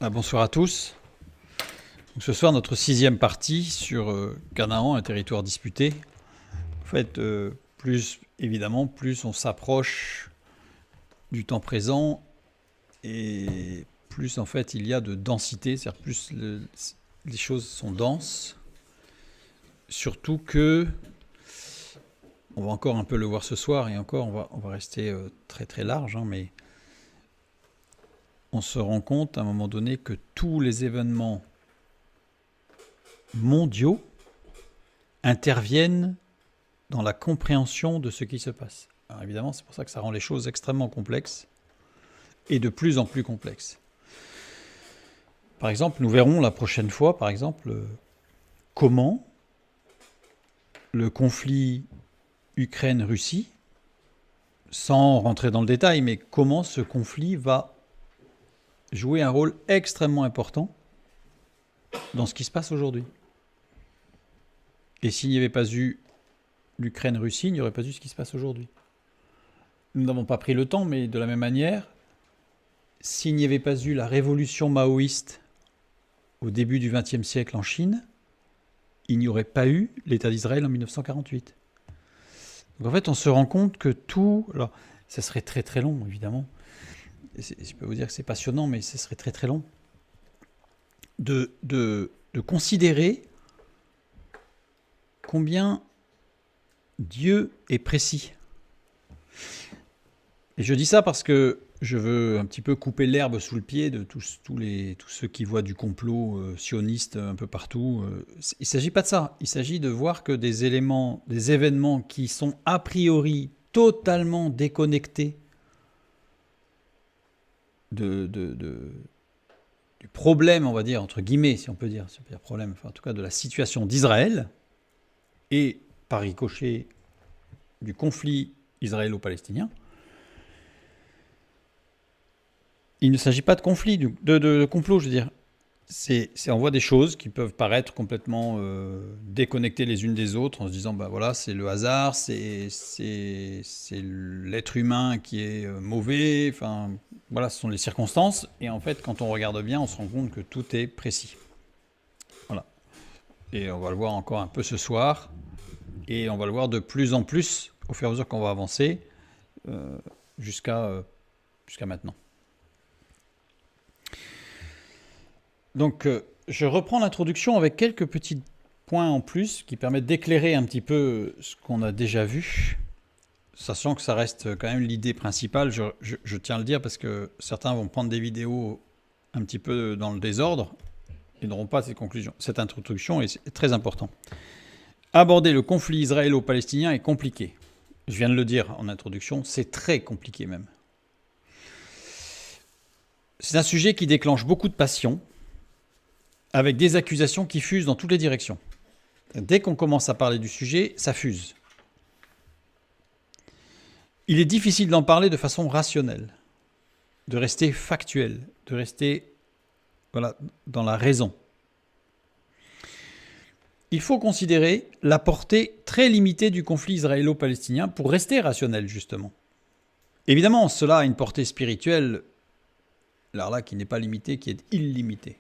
Bonsoir à tous. Donc, ce soir, notre sixième partie sur Canaan, un territoire disputé. En fait, plus on s'approche du temps présent et plus en fait il y a de densité, c'est-à-dire les choses sont denses. Surtout que, on va encore un peu le voir ce soir et encore on va rester très très large, mais on se rend compte à un moment donné que tous les événements mondiaux interviennent dans la compréhension de ce qui se passe. Alors évidemment, c'est pour ça que ça rend les choses extrêmement complexes et de plus en plus complexes. Par exemple, nous verrons la prochaine fois, comment le conflit Ukraine-Russie, sans rentrer dans le détail, mais comment ce conflit va jouer un rôle extrêmement important dans ce qui se passe aujourd'hui. Et s'il n'y avait pas eu l'Ukraine-Russie, il n'y aurait pas eu ce qui se passe aujourd'hui. Nous n'avons pas pris le temps, mais de la même manière, s'il n'y avait pas eu la révolution maoïste au début du XXe siècle en Chine, il n'y aurait pas eu l'État d'Israël en 1948. Donc en fait, on se rend compte que tout... Alors, ça serait très très long, évidemment. Je peux vous dire que c'est passionnant, mais ça serait très très long. De considérer combien Dieu est précis. Et je dis ça parce que je veux un petit peu couper l'herbe sous le pied de tous ceux qui voient du complot sioniste un peu partout. Il ne s'agit pas de ça. Il s'agit de voir que des événements qui sont a priori totalement déconnectés du problème, on va dire, entre guillemets, si on peut dire problème, enfin en tout cas de la situation d'Israël, et par ricochet du conflit israélo-palestinien. Il ne s'agit pas de conflit, de complot, je veux dire. On voit des choses qui peuvent paraître complètement déconnectées les unes des autres en se disant, voilà, c'est le hasard, c'est l'être humain qui est mauvais, enfin, voilà, ce sont les circonstances. Et en fait, quand on regarde bien, on se rend compte que tout est précis. Voilà. Et on va le voir encore un peu ce soir. Et on va le voir de plus en plus au fur et à mesure qu'on va avancer jusqu'à maintenant. Donc, je reprends l'introduction avec quelques petits points en plus qui permettent d'éclairer un petit peu ce qu'on a déjà vu, sachant que ça reste quand même l'idée principale. Je tiens à le dire parce que certains vont prendre des vidéos un petit peu dans le désordre et n'auront pas cette conclusion. Cette introduction est très importante. Aborder le conflit israélo-palestinien est compliqué. Je viens de le dire en introduction, c'est très compliqué même. C'est un sujet qui déclenche beaucoup de passion, avec des accusations qui fusent dans toutes les directions. Dès qu'on commence à parler du sujet, ça fuse. Il est difficile d'en parler de façon rationnelle, de rester factuel, de rester dans la raison. Il faut considérer la portée très limitée du conflit israélo-palestinien pour rester rationnel, justement. Évidemment, cela a une portée spirituelle, alors là, qui n'est pas limitée, qui est illimitée.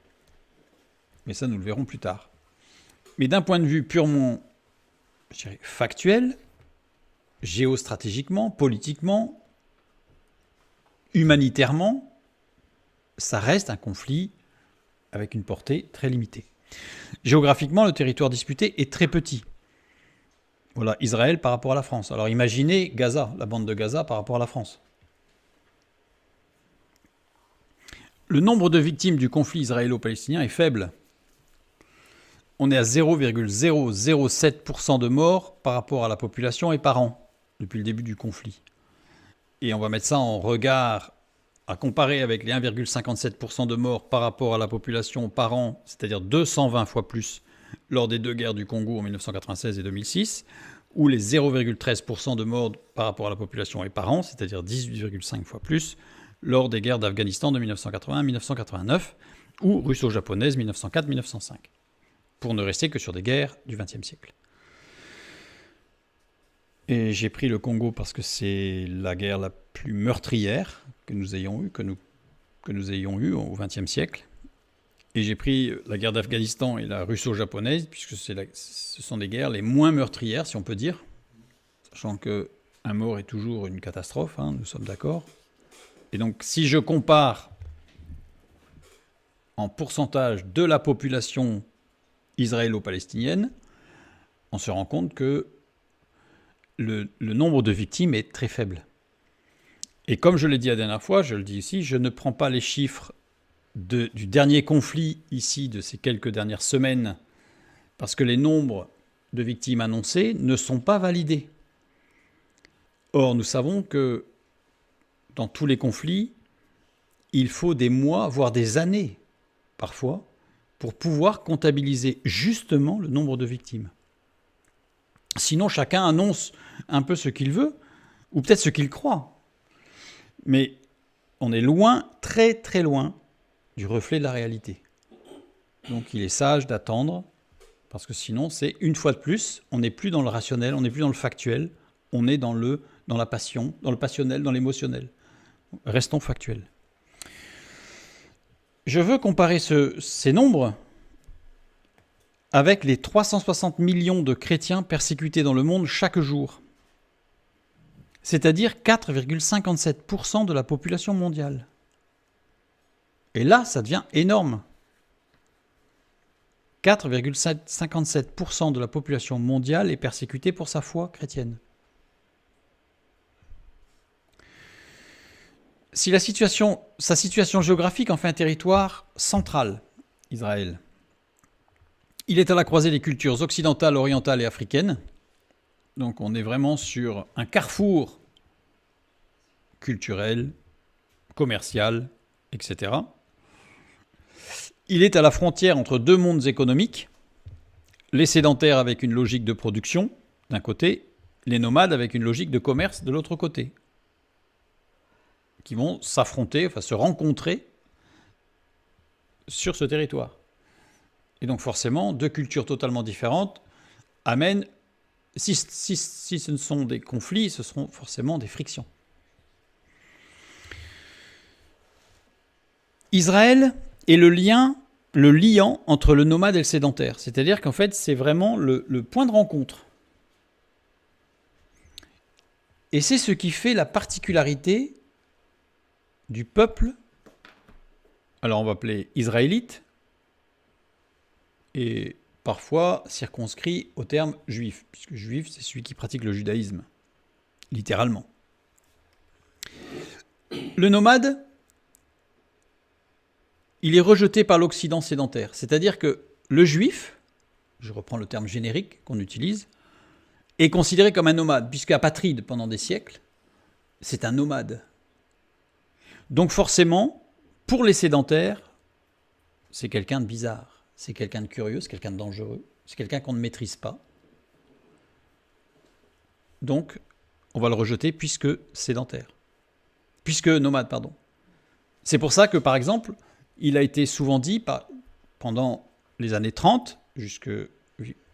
Mais ça, nous le verrons plus tard. Mais d'un point de vue purement, je dirais, factuel, géostratégiquement, politiquement, humanitairement, ça reste un conflit avec une portée très limitée. Géographiquement, le territoire disputé est très petit. Voilà, Israël par rapport à la France. Alors imaginez Gaza, la bande de Gaza par rapport à la France. Le nombre de victimes du conflit israélo-palestinien est faible. On est à 0,007% de morts par rapport à la population et par an depuis le début du conflit. Et on va mettre ça en regard à comparer avec les 1,57% de morts par rapport à la population par an, c'est-à-dire 220 fois plus lors des deux guerres du Congo en 1996 et 2006, ou les 0,13% de morts par rapport à la population et par an, c'est-à-dire 18,5 fois plus lors des guerres d'Afghanistan de 1980-1989 ou russo-japonaise 1904-1905. Pour ne rester que sur des guerres du XXe siècle. Et j'ai pris le Congo parce que c'est la guerre la plus meurtrière que nous ayons eue au XXe siècle. Et j'ai pris la guerre d'Afghanistan et la russo-japonaise, puisque ce sont des guerres les moins meurtrières, si on peut dire, sachant qu'un mort est toujours une catastrophe, hein, nous sommes d'accord. Et donc, si je compare en pourcentage de la population israélo-palestinienne, on se rend compte que le nombre de victimes est très faible. Et comme je l'ai dit la dernière fois, je le dis ici, je ne prends pas les chiffres du dernier conflit ici, de ces quelques dernières semaines, parce que les nombres de victimes annoncées ne sont pas validés. Or, nous savons que dans tous les conflits, il faut des mois, voire des années, parfois, pour pouvoir comptabiliser justement le nombre de victimes. Sinon, chacun annonce un peu ce qu'il veut, ou peut-être ce qu'il croit. Mais on est loin, très très loin, du reflet de la réalité. Donc il est sage d'attendre, parce que sinon, c'est une fois de plus, on n'est plus dans le rationnel, on n'est plus dans le factuel, on est dans la passion, dans le passionnel, dans l'émotionnel. Restons factuels. Je veux comparer ces nombres avec les 360 millions de chrétiens persécutés dans le monde chaque jour. C'est-à-dire 4,57% de la population mondiale. Et là, ça devient énorme. 4,57% de la population mondiale est persécutée pour sa foi chrétienne. Si sa situation géographique en fait un territoire central, Israël, il est à la croisée des cultures occidentales, orientales et africaines. Donc on est vraiment sur un carrefour culturel, commercial, etc. Il est à la frontière entre deux mondes économiques, les sédentaires avec une logique de production d'un côté, les nomades avec une logique de commerce de l'autre côté, qui vont s'affronter, enfin se rencontrer sur ce territoire. Et donc forcément, deux cultures totalement différentes amènent, si ce ne sont des conflits, ce seront forcément des frictions. Israël est le liant entre le nomade et le sédentaire. C'est-à-dire qu'en fait, c'est vraiment le point de rencontre. Et c'est ce qui fait la particularité du peuple, alors on va appeler israélite, et parfois circonscrit au terme juif, puisque juif, c'est celui qui pratique le judaïsme, littéralement. Le nomade, il est rejeté par l'Occident sédentaire. C'est-à-dire que le juif, je reprends le terme générique qu'on utilise, est considéré comme un nomade, puisqu'apatride pendant des siècles, c'est un nomade. Donc forcément, pour les sédentaires, c'est quelqu'un de bizarre, c'est quelqu'un de curieux, c'est quelqu'un de dangereux, c'est quelqu'un qu'on ne maîtrise pas. Donc, on va le rejeter puisque sédentaire. Puisque nomade, pardon. C'est pour ça que, par exemple, il a été souvent dit pendant les années 30,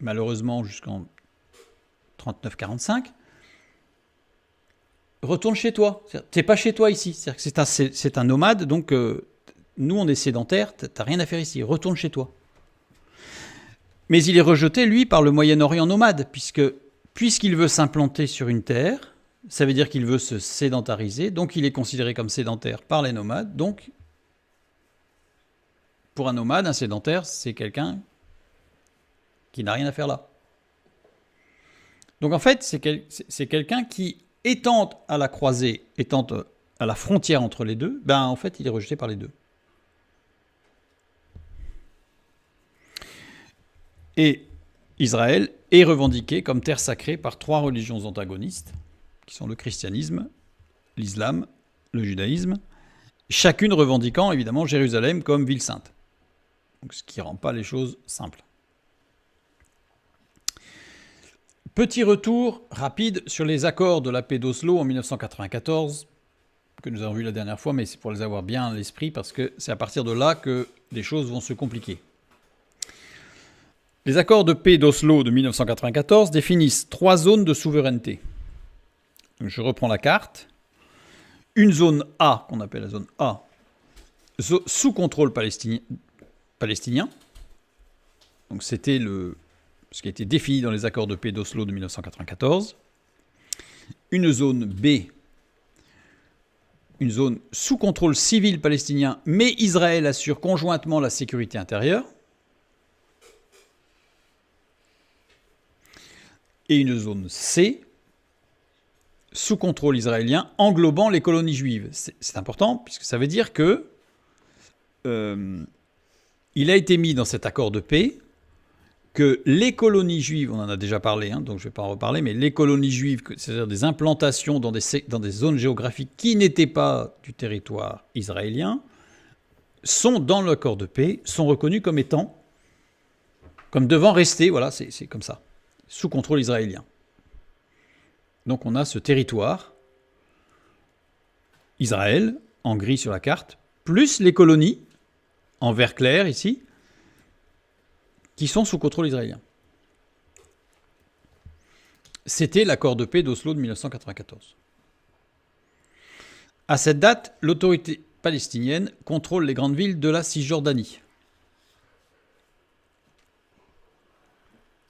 malheureusement jusqu'en 39-45, retourne chez toi. T'es pas chez toi ici. C'est un nomade, donc nous on est sédentaires, t'as rien à faire ici. Retourne chez toi. Mais il est rejeté, lui, par le Moyen-Orient nomade, puisqu'il veut s'implanter sur une terre, ça veut dire qu'il veut se sédentariser, donc il est considéré comme sédentaire par les nomades. Donc, pour un nomade, un sédentaire, c'est quelqu'un qui n'a rien à faire là. Donc en fait, c'est quelqu'un qui, étant à la croisée, étant à la frontière entre les deux, en fait, il est rejeté par les deux. Et Israël est revendiqué comme terre sacrée par trois religions antagonistes, qui sont le christianisme, l'islam, le judaïsme, chacune revendiquant évidemment Jérusalem comme ville sainte. Donc, ce qui ne rend pas les choses simples. Petit retour rapide sur les accords de la paix d'Oslo en 1994, que nous avons vu la dernière fois, mais c'est pour les avoir bien à l'esprit, parce que c'est à partir de là que les choses vont se compliquer. Les accords de paix d'Oslo de 1994 définissent 3 zones de souveraineté. Donc, je reprends la carte. Une zone A, qu'on appelle la zone A, sous contrôle palestinien, palestinien. Donc c'était ce qui a été défini dans les accords de paix d'Oslo de 1994. Une zone B, une zone sous contrôle civil palestinien, mais Israël assure conjointement la sécurité intérieure. Et une zone C, sous contrôle israélien, englobant les colonies juives. C'est important, puisque ça veut dire que il a été mis dans cet accord de paix que les colonies juives, on en a déjà parlé, donc je ne vais pas en reparler, mais les colonies juives, c'est-à-dire des implantations dans des zones géographiques qui n'étaient pas du territoire israélien, sont dans l'accord de paix, sont reconnus comme étant, comme devant rester, voilà, c'est comme ça, sous contrôle israélien. Donc on a ce territoire, Israël, en gris sur la carte, plus les colonies, en vert clair ici, qui sont sous contrôle israélien. C'était l'accord de paix d'Oslo de 1994. À cette date, l'autorité palestinienne contrôle les grandes villes de la Cisjordanie.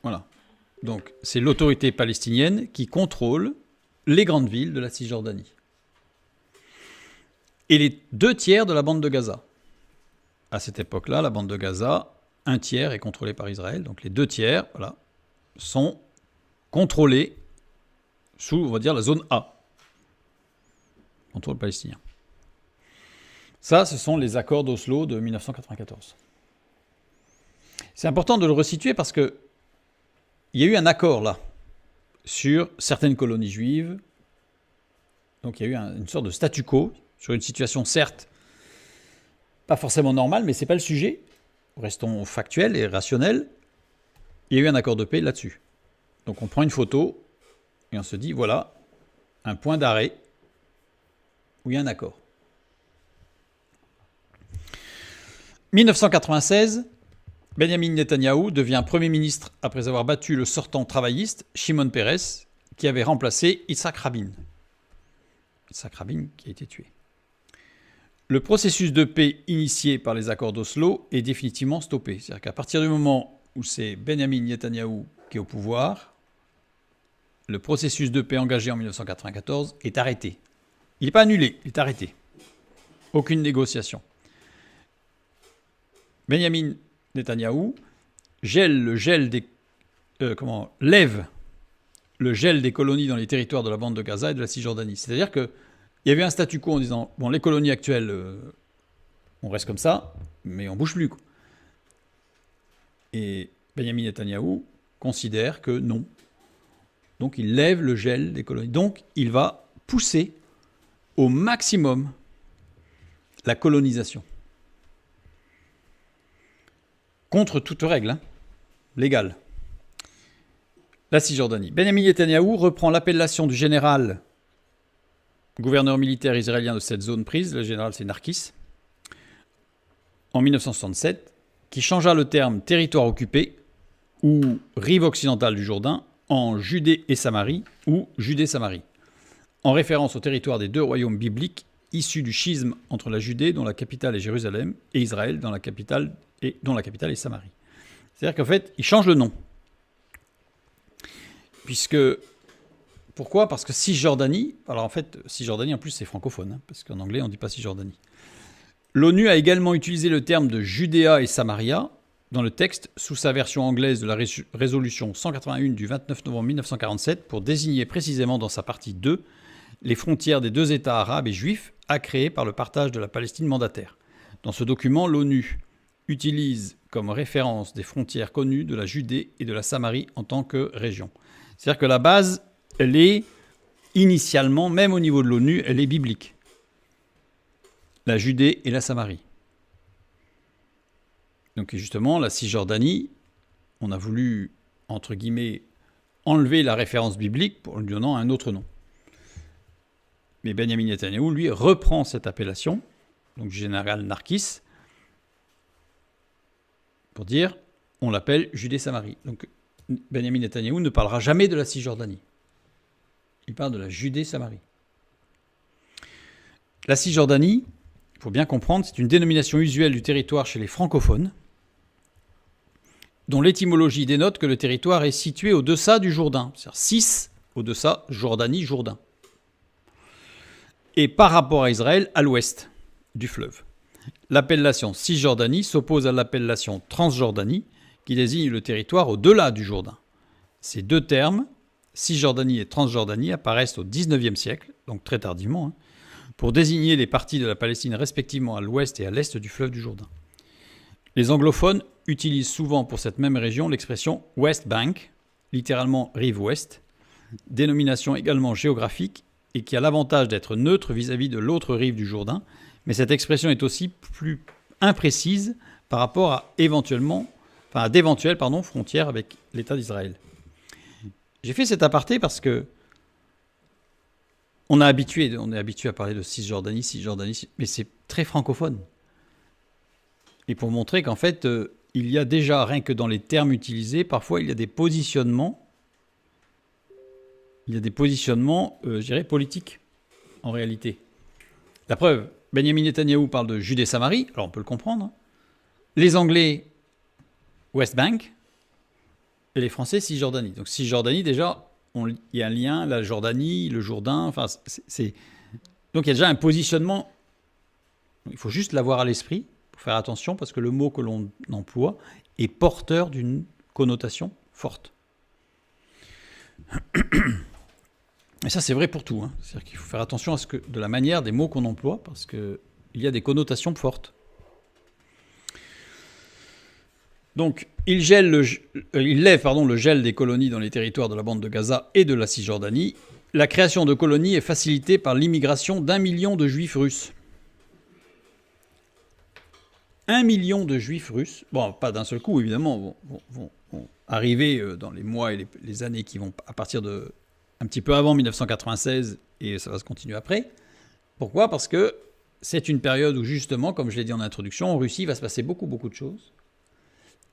Voilà. Donc, c'est l'autorité palestinienne qui contrôle les grandes villes de la Cisjordanie. Et les 2/3 de la bande de Gaza. À cette époque-là, la bande de Gaza, 1/3 est contrôlée par Israël. Donc les 2/3, voilà, sont contrôlés sous, on va dire, la zone A. Contrôle palestinien. Ça, ce sont les accords d'Oslo de 1994. C'est important de le resituer parce que il y a eu un accord là sur certaines colonies juives. Donc il y a eu une sorte de statu quo sur une situation certes pas forcément normale, mais ce n'est pas le sujet. Restons factuels et rationnels. Il y a eu un accord de paix là-dessus. Donc on prend une photo et on se dit, voilà, un point d'arrêt où il y a un accord. 1996, Benjamin Netanyahou devient Premier ministre après avoir battu le sortant travailliste Shimon Peres, qui avait remplacé Yitzhak Rabin. Yitzhak Rabin qui a été tué. Le processus de paix initié par les accords d'Oslo est définitivement stoppé. C'est-à-dire qu'à partir du moment où c'est Benjamin Netanyahou qui est au pouvoir, le processus de paix engagé en 1994 est arrêté. Il n'est pas annulé, il est arrêté. Aucune négociation. Benjamin Netanyahou lève le gel des colonies dans les territoires de la bande de Gaza et de la Cisjordanie. C'est-à-dire qu'il y avait un statu quo en disant, bon, les colonies actuelles, on reste comme ça, mais on ne bouge plus, quoi. Et Benjamin Netanyahou considère que non. Donc il lève le gel des colonies. Donc il va pousser au maximum la colonisation. Contre toute règle, légale. La Cisjordanie. Benjamin Netanyahou reprend l'appellation du général gouverneur militaire israélien de cette zone prise, le général c'est Narkis, en 1967, qui changea le terme territoire occupé ou rive occidentale du Jourdain en Judée et Samarie ou Judée-Samarie, en référence au territoire des deux royaumes bibliques issus du schisme entre la Judée, dont la capitale est Jérusalem, et Israël, dont la capitale est Samarie. C'est-à-dire qu'en fait, il change le nom. Pourquoi ? Parce que Cisjordanie, alors en fait, Cisjordanie en plus c'est francophone, parce qu'en anglais on ne dit pas Cisjordanie. L'ONU a également utilisé le terme de Judéa et Samaria dans le texte sous sa version anglaise de la résolution 181 du 29 novembre 1947 pour désigner précisément dans sa partie 2 les frontières des deux États arabes et juifs agréés par le partage de la Palestine mandataire. Dans ce document, l'ONU utilise comme référence des frontières connues de la Judée et de la Samarie en tant que région. C'est-à-dire que la base, elle est initialement, même au niveau de l'ONU, elle est biblique. La Judée et la Samarie. Donc justement, la Cisjordanie, on a voulu, entre guillemets, enlever la référence biblique pour lui donnant un autre nom. Mais Benjamin Netanyahou, lui, reprend cette appellation, donc général Narkis, pour dire, on l'appelle Judée-Samarie. Donc Benjamin Netanyahou ne parlera jamais de la Cisjordanie. Il parle de la Judée-Samarie. La Cisjordanie, il faut bien comprendre, c'est une dénomination usuelle du territoire chez les francophones. dont l'étymologie dénote que le territoire est situé au-deçà du Jourdain. C'est-à-dire 6 au-deçà, Jordanie, Jourdain. Et par rapport à Israël, à l'ouest du fleuve. L'appellation Cisjordanie s'oppose à l'appellation Transjordanie, qui désigne le territoire au-delà du Jourdain. Ces deux termes, Cisjordanie et Transjordanie, apparaissent au XIXe siècle, donc très tardivement, pour désigner les parties de la Palestine respectivement à l'ouest et à l'est du fleuve du Jourdain. Les anglophones utilisent souvent pour cette même région l'expression West Bank, littéralement rive ouest, dénomination également géographique et qui a l'avantage d'être neutre vis-à-vis de l'autre rive du Jourdain, mais cette expression est aussi plus imprécise par rapport à d'éventuelles frontières avec l'État d'Israël. J'ai fait cet aparté parce que on est habitué à parler de Cisjordanie, mais c'est très francophone. Et pour montrer qu'en fait, il y a déjà, rien que dans les termes utilisés, parfois il y a des positionnements, je dirais, politiques, en réalité. La preuve, Benjamin Netanyahou parle de Judée-Samarie, alors on peut le comprendre. Les Anglais, West Bank, et les Français, Cisjordanie. Donc Cisjordanie, déjà, il y a un lien, la Jordanie, le Jourdain, enfin, donc il y a déjà un positionnement, il faut juste l'avoir à l'esprit, pour faire attention, parce que le mot que l'on emploie est porteur d'une connotation forte. Et ça, c'est vrai pour tout. C'est-à-dire qu'il faut faire attention de la manière des mots qu'on emploie, parce qu'il y a des connotations fortes. Donc, il lève le gel des colonies dans les territoires de la bande de Gaza et de la Cisjordanie. La création de colonies est facilitée par l'immigration d'1 million de juifs russes. 1 million de juifs russes, bon, pas d'un seul coup, évidemment, vont arriver dans les mois et les années qui vont à partir de un petit peu avant 1996, et ça va se continuer après. Pourquoi ? Parce que c'est une période où, justement, comme je l'ai dit en introduction, en Russie, il va se passer beaucoup de choses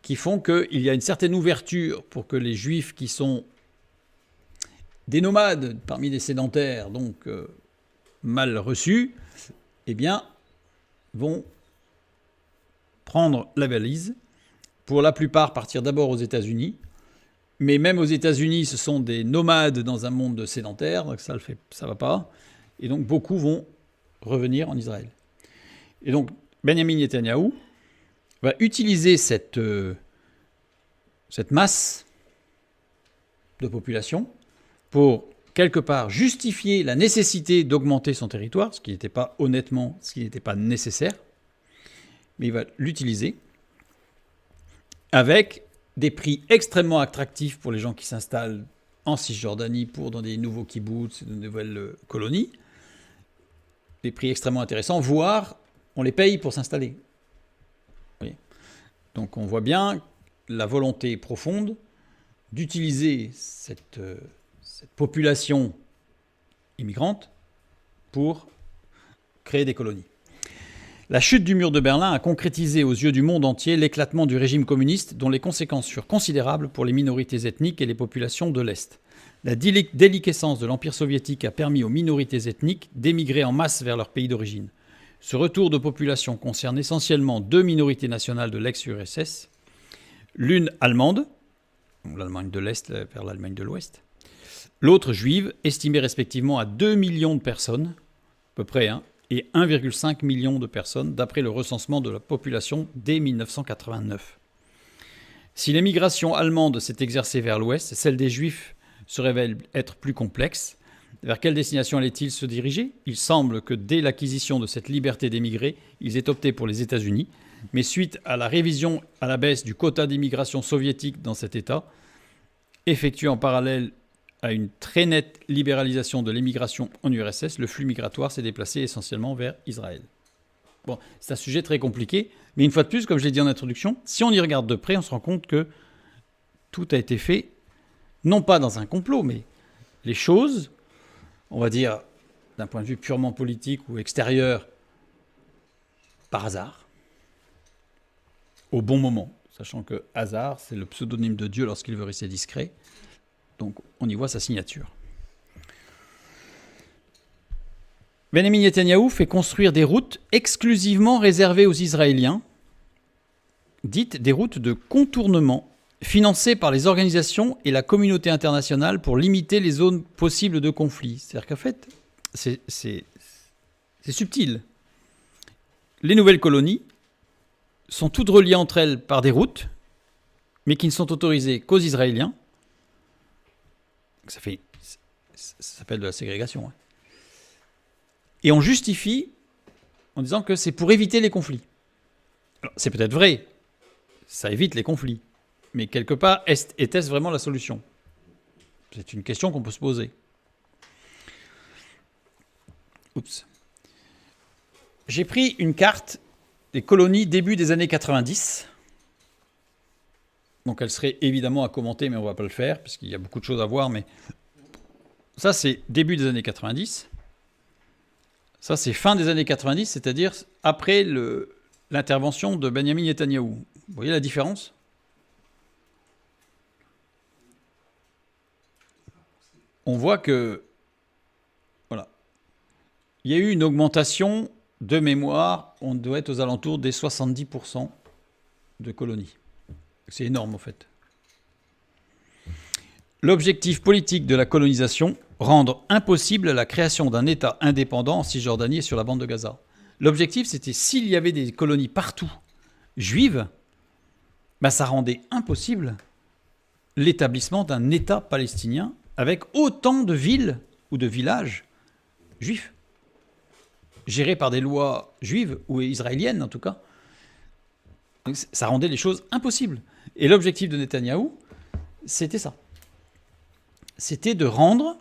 qui font qu'il y a une certaine ouverture pour que les juifs qui sont des nomades parmi les sédentaires, donc mal reçus, eh bien, vont prendre la valise, pour la plupart partir d'abord aux États-Unis, mais même aux États-Unis, ce sont des nomades dans un monde sédentaire, donc ça va pas, et donc beaucoup vont revenir en Israël. Et donc Benjamin Netanyahou va utiliser cette masse de population pour quelque part justifier la nécessité d'augmenter son territoire, ce qui n'était pas nécessaire, mais il va l'utiliser avec des prix extrêmement attractifs pour les gens qui s'installent en Cisjordanie dans des nouveaux kibboutz, de nouvelles colonies. Des prix extrêmement intéressants, voire on les paye pour s'installer. Donc on voit bien la volonté profonde d'utiliser cette population immigrante pour créer des colonies. La chute du mur de Berlin a concrétisé aux yeux du monde entier l'éclatement du régime communiste dont les conséquences furent considérables pour les minorités ethniques et les populations de l'Est. La déliquescence de l'Empire soviétique a permis aux minorités ethniques d'émigrer en masse vers leur pays d'origine. Ce retour de population concerne essentiellement deux minorités nationales de l'ex-URSS, l'une allemande, l'Allemagne de l'Est vers l'Allemagne de l'Ouest, l'autre juive, estimée respectivement à 2 millions de personnes, à peu près, et 1,5 million de personnes, d'après le recensement de la population dès 1989. Si l'émigration allemande s'est exercée vers l'Ouest, celle des Juifs se révèle être plus complexe. Vers quelle destination allait-il se diriger ? Il semble que dès l'acquisition de cette liberté d'émigrer, ils aient opté pour les États-Unis, mais suite à la révision à la baisse du quota d'immigration soviétique dans cet État, effectuée en parallèle à une très nette libéralisation de l'immigration en URSS, le flux migratoire s'est déplacé essentiellement vers Israël. Bon, c'est un sujet très compliqué, mais une fois de plus, comme je l'ai dit en introduction, si on y regarde de près, on se rend compte que tout a été fait, non pas dans un complot, mais les choses, on va dire, d'un point de vue purement politique ou extérieur, par hasard, au bon moment, sachant que hasard, c'est le pseudonyme de Dieu lorsqu'il veut rester discret. Donc on y voit sa signature. Benjamin Netanyahou fait construire des routes exclusivement réservées aux Israéliens, dites des routes de contournement financé par les organisations et la communauté internationale pour limiter les zones possibles de conflit. C'est-à-dire qu'en fait, c'est subtil. Les nouvelles colonies sont toutes reliées entre elles par des routes, mais qui ne sont autorisées qu'aux Israéliens. Ça s'appelle de la ségrégation. Hein. Et on justifie en disant que c'est pour éviter les conflits. Alors, c'est peut-être vrai, ça évite les conflits. Mais quelque part, était-ce vraiment la solution? C'est une question qu'on peut se poser. Oups. J'ai pris une carte des colonies début des années 90. Donc elle serait évidemment à commenter, mais on ne va pas le faire, parce qu'il y a beaucoup de choses à voir. Mais ça, c'est début des années 90. Ça, c'est fin des années 90, c'est-à-dire après l'intervention de Benjamin Netanyahou. Vous voyez la différence? On voit que, voilà, il y a eu une augmentation de mémoire, on doit être aux alentours des 70% de colonies. C'est énorme en fait. L'objectif politique de la colonisation, rendre impossible la création d'un État indépendant en Cisjordanie et sur la bande de Gaza. L'objectif, c'était s'il y avait des colonies partout juives, ça rendait impossible l'établissement d'un État palestinien avec autant de villes ou de villages juifs, gérés par des lois juives ou israéliennes en tout cas. Donc, ça rendait les choses impossibles. Et l'objectif de Netanyahou, c'était ça. C'était de rendre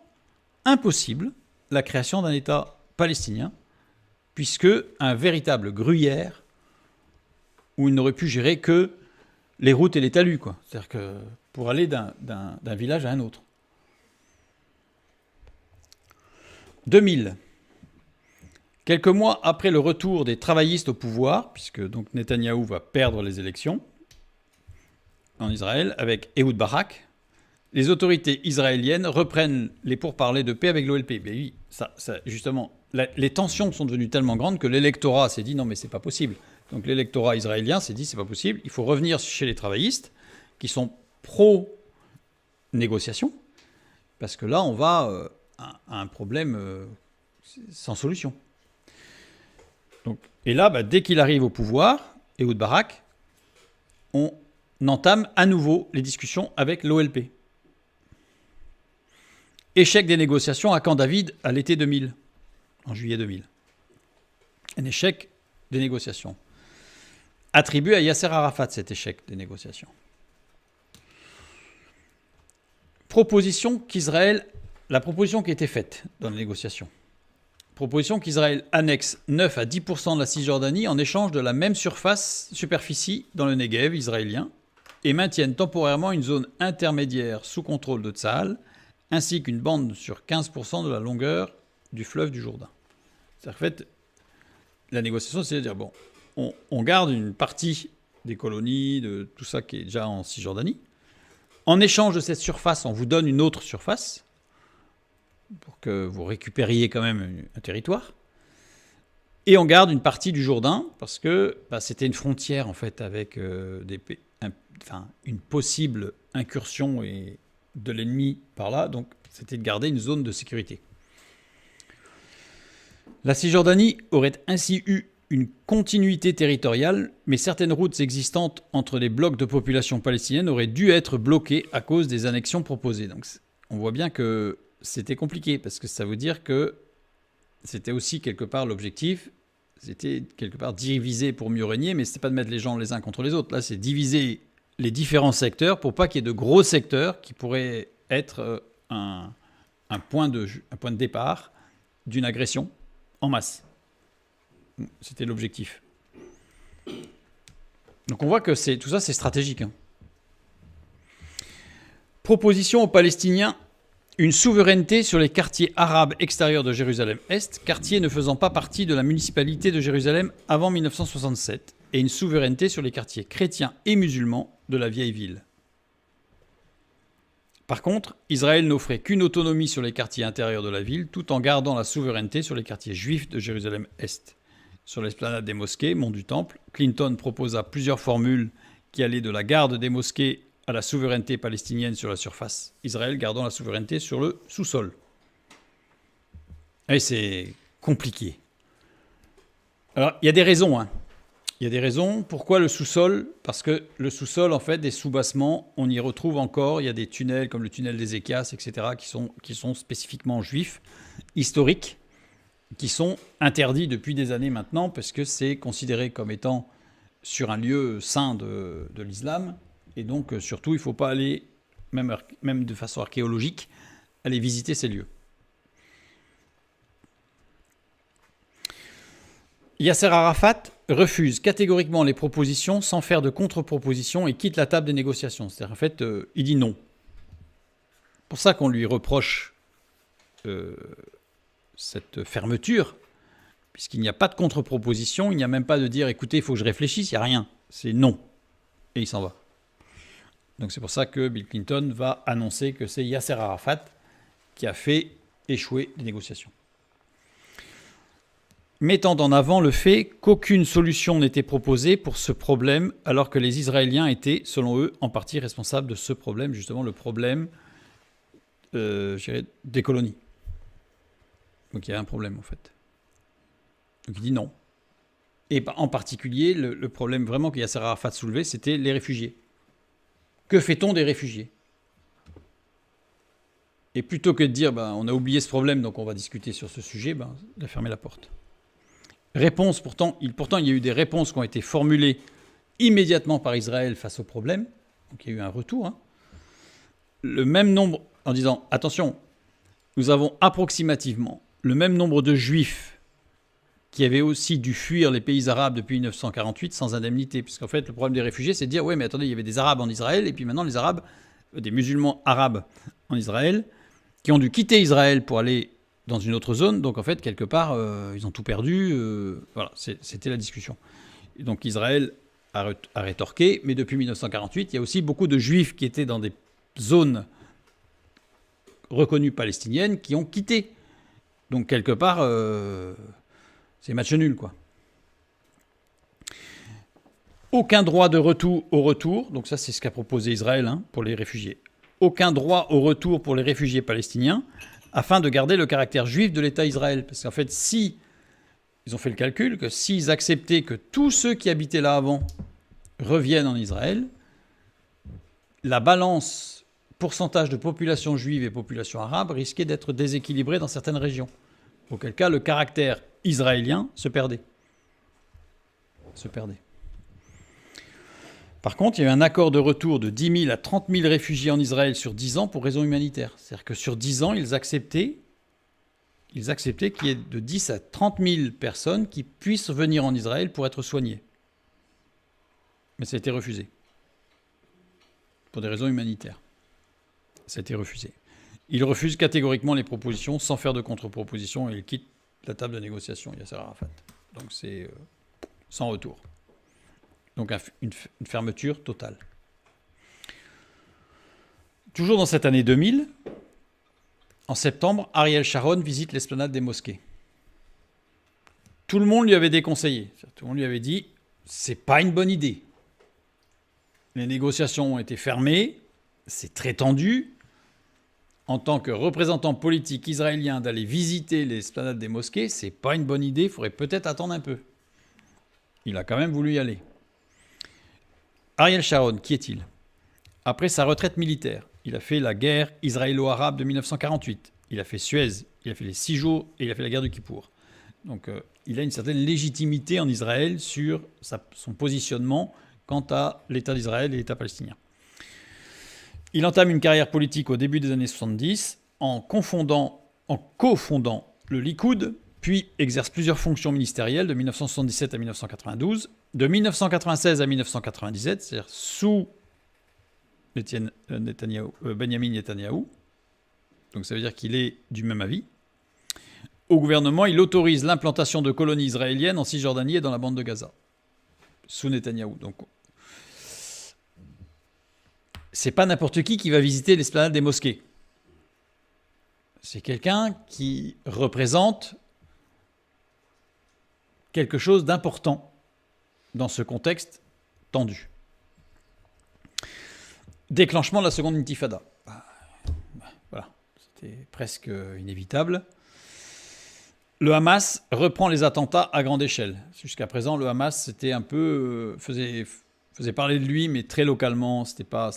impossible la création d'un État palestinien, puisque un véritable gruyère où il n'aurait pu gérer que les routes et les talus, quoi. C'est-à-dire que pour aller d'un village à un autre. 2000. Quelques mois après le retour des travaillistes au pouvoir, puisque donc Netanyahou va perdre les élections en Israël avec Ehud Barak, les autorités israéliennes reprennent les pourparlers de paix avec l'OLP. Mais oui, justement, les tensions sont devenues tellement grandes que l'électorat s'est dit non mais c'est pas possible. Donc l'électorat israélien s'est dit c'est pas possible, il faut revenir chez les travaillistes qui sont pro-négociation, parce que là on va à un problème sans solution. Donc, et là, dès qu'il arrive au pouvoir, Ehud Barak, on entame à nouveau les discussions avec l'OLP. Échec des négociations à Camp David à l'été 2000, en juillet 2000. Un échec des négociations. Attribué à Yasser Arafat, cet échec des négociations. La proposition qui a été faite dans les négociations. Proposition qu'Israël annexe 9 à 10% de la Cisjordanie en échange de la même superficie dans le Negev israélien et maintienne temporairement une zone intermédiaire sous contrôle de Tsahal, ainsi qu'une bande sur 15% de la longueur du fleuve du Jourdain. C'est-à-dire qu'en fait, la négociation, c'est de dire, bon, on garde une partie des colonies, de tout ça qui est déjà en Cisjordanie. En échange de cette surface, on vous donne une autre surface, pour que vous récupériez quand même un territoire. Et on garde une partie du Jourdain, parce que c'était une frontière, en fait, avec une possible incursion de l'ennemi par là. Donc, c'était de garder une zone de sécurité. La Cisjordanie aurait ainsi eu une continuité territoriale, mais certaines routes existantes entre les blocs de population palestinienne auraient dû être bloquées à cause des annexions proposées. Donc, on voit bien que c'était compliqué, parce que ça veut dire que c'était aussi quelque part l'objectif, c'était quelque part diviser pour mieux régner, mais ce n'est pas de mettre les gens les uns contre les autres. Là, c'est diviser les différents secteurs pour pas qu'il y ait de gros secteurs qui pourraient être un point de départ d'une agression en masse. C'était l'objectif. Donc on voit que tout ça, c'est stratégique. Hein. Proposition aux Palestiniens, une souveraineté sur les quartiers arabes extérieurs de Jérusalem-Est, quartiers ne faisant pas partie de la municipalité de Jérusalem avant 1967, et une souveraineté sur les quartiers chrétiens et musulmans de la vieille ville. Par contre, Israël n'offrait qu'une autonomie sur les quartiers intérieurs de la ville, tout en gardant la souveraineté sur les quartiers juifs de Jérusalem-Est. Sur l'esplanade des mosquées, mont du Temple, Clinton proposa plusieurs formules qui allaient de la garde des mosquées à la souveraineté palestinienne sur la surface, Israël gardant la souveraineté sur le sous-sol. Et c'est compliqué. Alors, il y a des raisons. Il y a des raisons. Pourquoi le sous-sol? Parce que le sous-sol, en fait, des sous-bassements, on y retrouve encore. Il y a des tunnels comme le tunnel d'Ézéchias, etc., qui sont spécifiquement juifs, historiques, qui sont interdits depuis des années maintenant, parce que c'est considéré comme étant sur un lieu saint de l'islam. Et donc, surtout, il ne faut pas aller, même de façon archéologique, aller visiter ces lieux. Yasser Arafat refuse catégoriquement les propositions sans faire de contre-propositions et quitte la table des négociations. C'est-à-dire, en fait, il dit non. C'est pour ça qu'on lui reproche cette fermeture, puisqu'il n'y a pas de contre-proposition, il n'y a même pas de dire « écoutez, il faut que je réfléchisse », il n'y a rien. C'est non. Et il s'en va. Donc c'est pour ça que Bill Clinton va annoncer que c'est Yasser Arafat qui a fait échouer les négociations. Mettant en avant le fait qu'aucune solution n'était proposée pour ce problème, alors que les Israéliens étaient, selon eux, en partie responsables de ce problème, justement le problème des colonies. Donc il y a un problème en fait. Donc il dit non. Et en particulier, le problème vraiment que Yasser Arafat soulevait, c'était les réfugiés. Que fait-on des réfugiés? Et plutôt que de dire on a oublié ce problème, donc on va discuter sur ce sujet, il a fermé la porte. Réponse, pourtant, il y a eu des réponses qui ont été formulées immédiatement par Israël face au problème. Donc il y a eu un retour. Le même nombre, en disant, attention, nous avons approximativement le même nombre de juifs qui avaient aussi dû fuir les pays arabes depuis 1948 sans indemnité. Puisqu'en fait, le problème des réfugiés, c'est de dire, oui, mais attendez, il y avait des arabes en Israël, et puis maintenant les arabes, des musulmans arabes en Israël, qui ont dû quitter Israël pour aller dans une autre zone. Donc en fait, quelque part, ils ont tout perdu. Voilà, c'était la discussion. Et donc Israël a rétorqué, mais depuis 1948, il y a aussi beaucoup de juifs qui étaient dans des zones reconnues palestiniennes qui ont quitté. Donc quelque part, c'est match nul, quoi. Aucun droit de retour au retour, donc ça c'est ce qu'a proposé Israël pour les réfugiés. Aucun droit au retour pour les réfugiés palestiniens, afin de garder le caractère juif de l'État Israël. Parce qu'en fait, si ils ont fait le calcul que s'ils acceptaient que tous ceux qui habitaient là avant reviennent en Israël, la balance pourcentage de population juive et population arabe risquait d'être déséquilibrée dans certaines régions. Auquel cas, le caractère israélien se perdait. Par contre, il y a eu un accord de retour de 10 000 à 30 000 réfugiés en Israël sur 10 ans pour raisons humanitaires. C'est-à-dire que sur 10 ans, ils acceptaient qu'il y ait de 10 à 30 000 personnes qui puissent venir en Israël pour être soignées. Mais ça a été refusé. Pour des raisons humanitaires. Ça a été refusé. Il refuse catégoriquement les propositions sans faire de contre-proposition et il quitte la table de négociation, Yasser Arafat. Donc c'est sans retour. Donc une fermeture totale. Toujours dans cette année 2000, en septembre, Ariel Sharon visite l'esplanade des mosquées. Tout le monde lui avait déconseillé. Tout le monde lui avait dit « c'est pas une bonne idée ». Les négociations ont été fermées, c'est très tendu. En tant que représentant politique israélien d'aller visiter l'esplanade des mosquées, c'est pas une bonne idée, il faudrait peut-être attendre un peu. Il a quand même voulu y aller. Ariel Sharon, qui est-il? Après sa retraite militaire, il a fait la guerre israélo-arabe de 1948. Il a fait Suez, il a fait les 6 jours et il a fait la guerre du Kippour. Donc il a une certaine légitimité en Israël sur son positionnement quant à l'État d'Israël et l'État palestinien. Il entame une carrière politique au début des années 70 en cofondant le Likoud, puis exerce plusieurs fonctions ministérielles de 1977 à 1992, de 1996 à 1997, c'est-à-dire sous Benjamin Netanyahou. Donc ça veut dire qu'il est du même avis. Au gouvernement, il autorise l'implantation de colonies israéliennes en Cisjordanie et dans la bande de Gaza, sous Netanyahou. Donc c'est pas n'importe qui va visiter l'esplanade des mosquées. C'est quelqu'un qui représente quelque chose d'important dans ce contexte tendu. Déclenchement de la seconde intifada. Voilà, c'était presque inévitable. Le Hamas reprend les attentats à grande échelle. Jusqu'à présent, le Hamas c'était un peu faisait parler de lui, mais très localement. C'était pas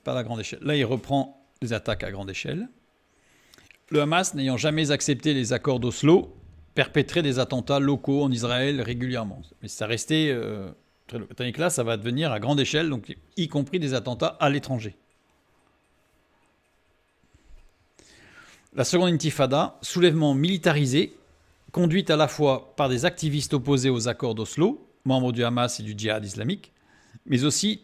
à la grande échelle. Là, il reprend les attaques à grande échelle. Le Hamas, n'ayant jamais accepté les accords d'Oslo, perpétrait des attentats locaux en Israël régulièrement. Mais ça restait très local. Tandis que là, ça va devenir à grande échelle, donc y compris des attentats à l'étranger. La seconde intifada, soulèvement militarisé, conduite à la fois par des activistes opposés aux accords d'Oslo, membres du Hamas et du djihad islamique, mais aussi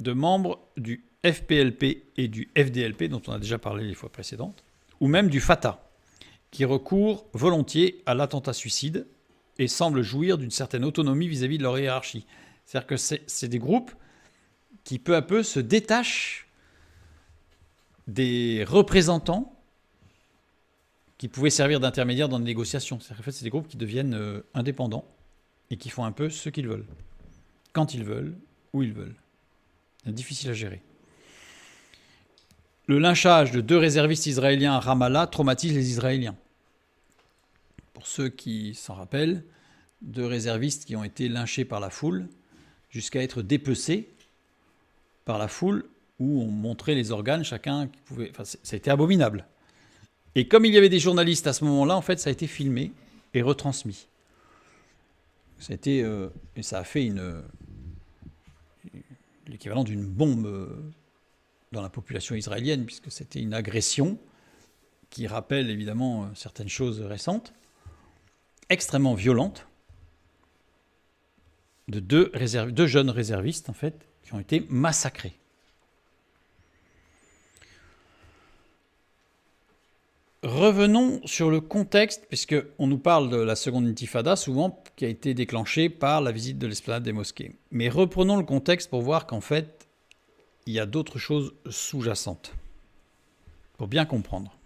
de membres du FPLP et du FDLP, dont on a déjà parlé les fois précédentes, ou même du Fatah, qui recourt volontiers à l'attentat suicide et semble jouir d'une certaine autonomie vis-à-vis de leur hiérarchie. C'est-à-dire que c'est des groupes qui peu à peu se détachent des représentants qui pouvaient servir d'intermédiaires dans les négociations. C'est-à-dire qu'en fait, c'est des groupes qui deviennent indépendants et qui font un peu ce qu'ils veulent, quand ils veulent, où ils veulent. C'est difficile à gérer. Le lynchage de 2 réservistes israéliens à Ramallah traumatise les Israéliens. Pour ceux qui s'en rappellent, 2 réservistes qui ont été lynchés par la foule jusqu'à être dépecés par la foule où on montrait les organes, chacun qui pouvait... Enfin, ça a été abominable. Et comme il y avait des journalistes à ce moment-là, en fait, ça a été filmé et retransmis. Ça a été, et ça a fait l'équivalent d'une bombe dans la population israélienne, puisque c'était une agression qui rappelle évidemment certaines choses récentes, extrêmement violentes, de 2 jeunes réservistes, en fait, qui ont été massacrés. Revenons sur le contexte, puisqu'on nous parle de la seconde intifada, souvent, qui a été déclenchée par la visite de l'esplanade des mosquées. Mais reprenons le contexte pour voir qu'en fait, il y a d'autres choses sous-jacentes, pour bien comprendre.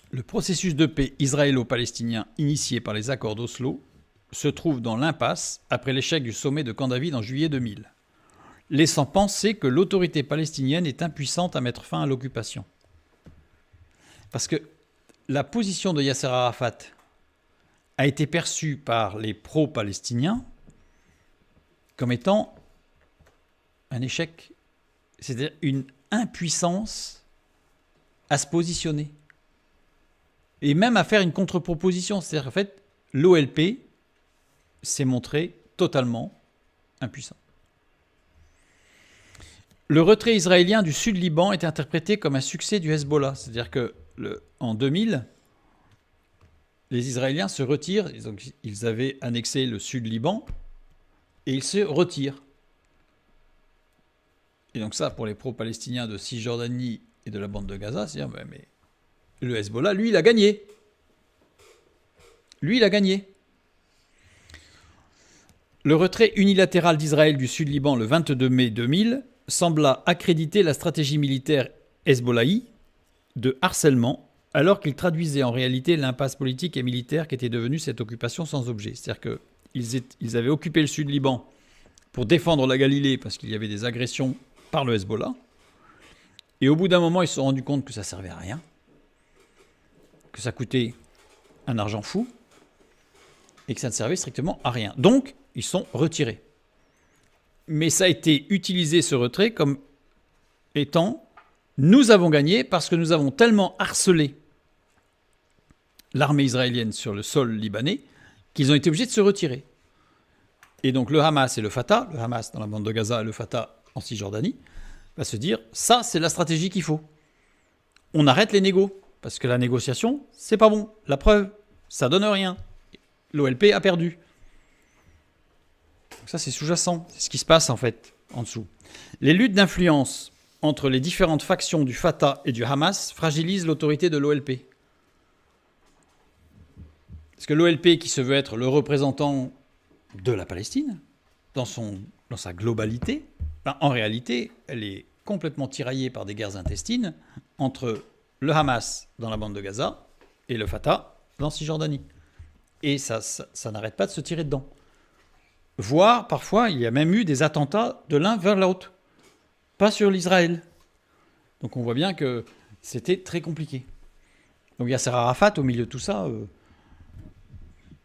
Le processus de paix israélo-palestinien initié par les accords d'Oslo se trouve dans l'impasse après l'échec du sommet de Camp David en juillet 2000, laissant penser que l'autorité palestinienne est impuissante à mettre fin à l'occupation. Parce que la position de Yasser Arafat a été perçue par les pro-palestiniens comme étant un échec, c'est-à-dire une impuissance à se positionner. Et même à faire une contre-proposition. C'est-à-dire qu'en fait, l'OLP s'est montré totalement impuissant. Le retrait israélien du Sud-Liban est interprété comme un succès du Hezbollah. C'est-à-dire qu'en 2000, les Israéliens se retirent. Donc, ils avaient annexé le Sud-Liban et ils se retirent. Et donc ça, pour les pro-palestiniens de Cisjordanie et de la bande de Gaza, c'est-à-dire, mais le Hezbollah, lui, il a gagné. Lui, il a gagné. Le retrait unilatéral d'Israël du Sud-Liban le 22 mai 2000 sembla accréditer la stratégie militaire hezbollahi de harcèlement, alors qu'il traduisait en réalité l'impasse politique et militaire qu'était devenue cette occupation sans objet. C'est-à-dire qu'ils avaient occupé le Sud-Liban pour défendre la Galilée parce qu'il y avait des agressions par le Hezbollah. Et au bout d'un moment, ils se sont rendus compte que ça ne servait à rien, que ça coûtait un argent fou et que ça ne servait strictement à rien. Donc, ils sont retirés. Mais ça a été utilisé, ce retrait, comme étant « nous avons gagné parce que nous avons tellement harcelé l'armée israélienne sur le sol libanais qu'ils ont été obligés de se retirer ». Et donc le Hamas et le Fatah, le Hamas dans la bande de Gaza et le Fatah en Cisjordanie, va se dire « ça, c'est la stratégie qu'il faut. On arrête les négos, parce que la négociation, c'est pas bon. La preuve, ça donne rien. L'OLP a perdu. » Ça, c'est sous-jacent. C'est ce qui se passe, en fait, en dessous. Les luttes d'influence entre les différentes factions du Fatah et du Hamas fragilisent l'autorité de l'OLP. Parce que l'OLP, qui se veut être le représentant de la Palestine, dans sa globalité, en réalité, elle est complètement tiraillée par des guerres intestines entre le Hamas dans la bande de Gaza et le Fatah dans Cisjordanie. Et ça n'arrête pas de se tirer dedans. Voire, parfois, il y a même eu des attentats de l'un vers l'autre. pas sur l'Israël. Donc on voit bien que c'était très compliqué. Donc Yasser Arafat, au milieu de tout ça,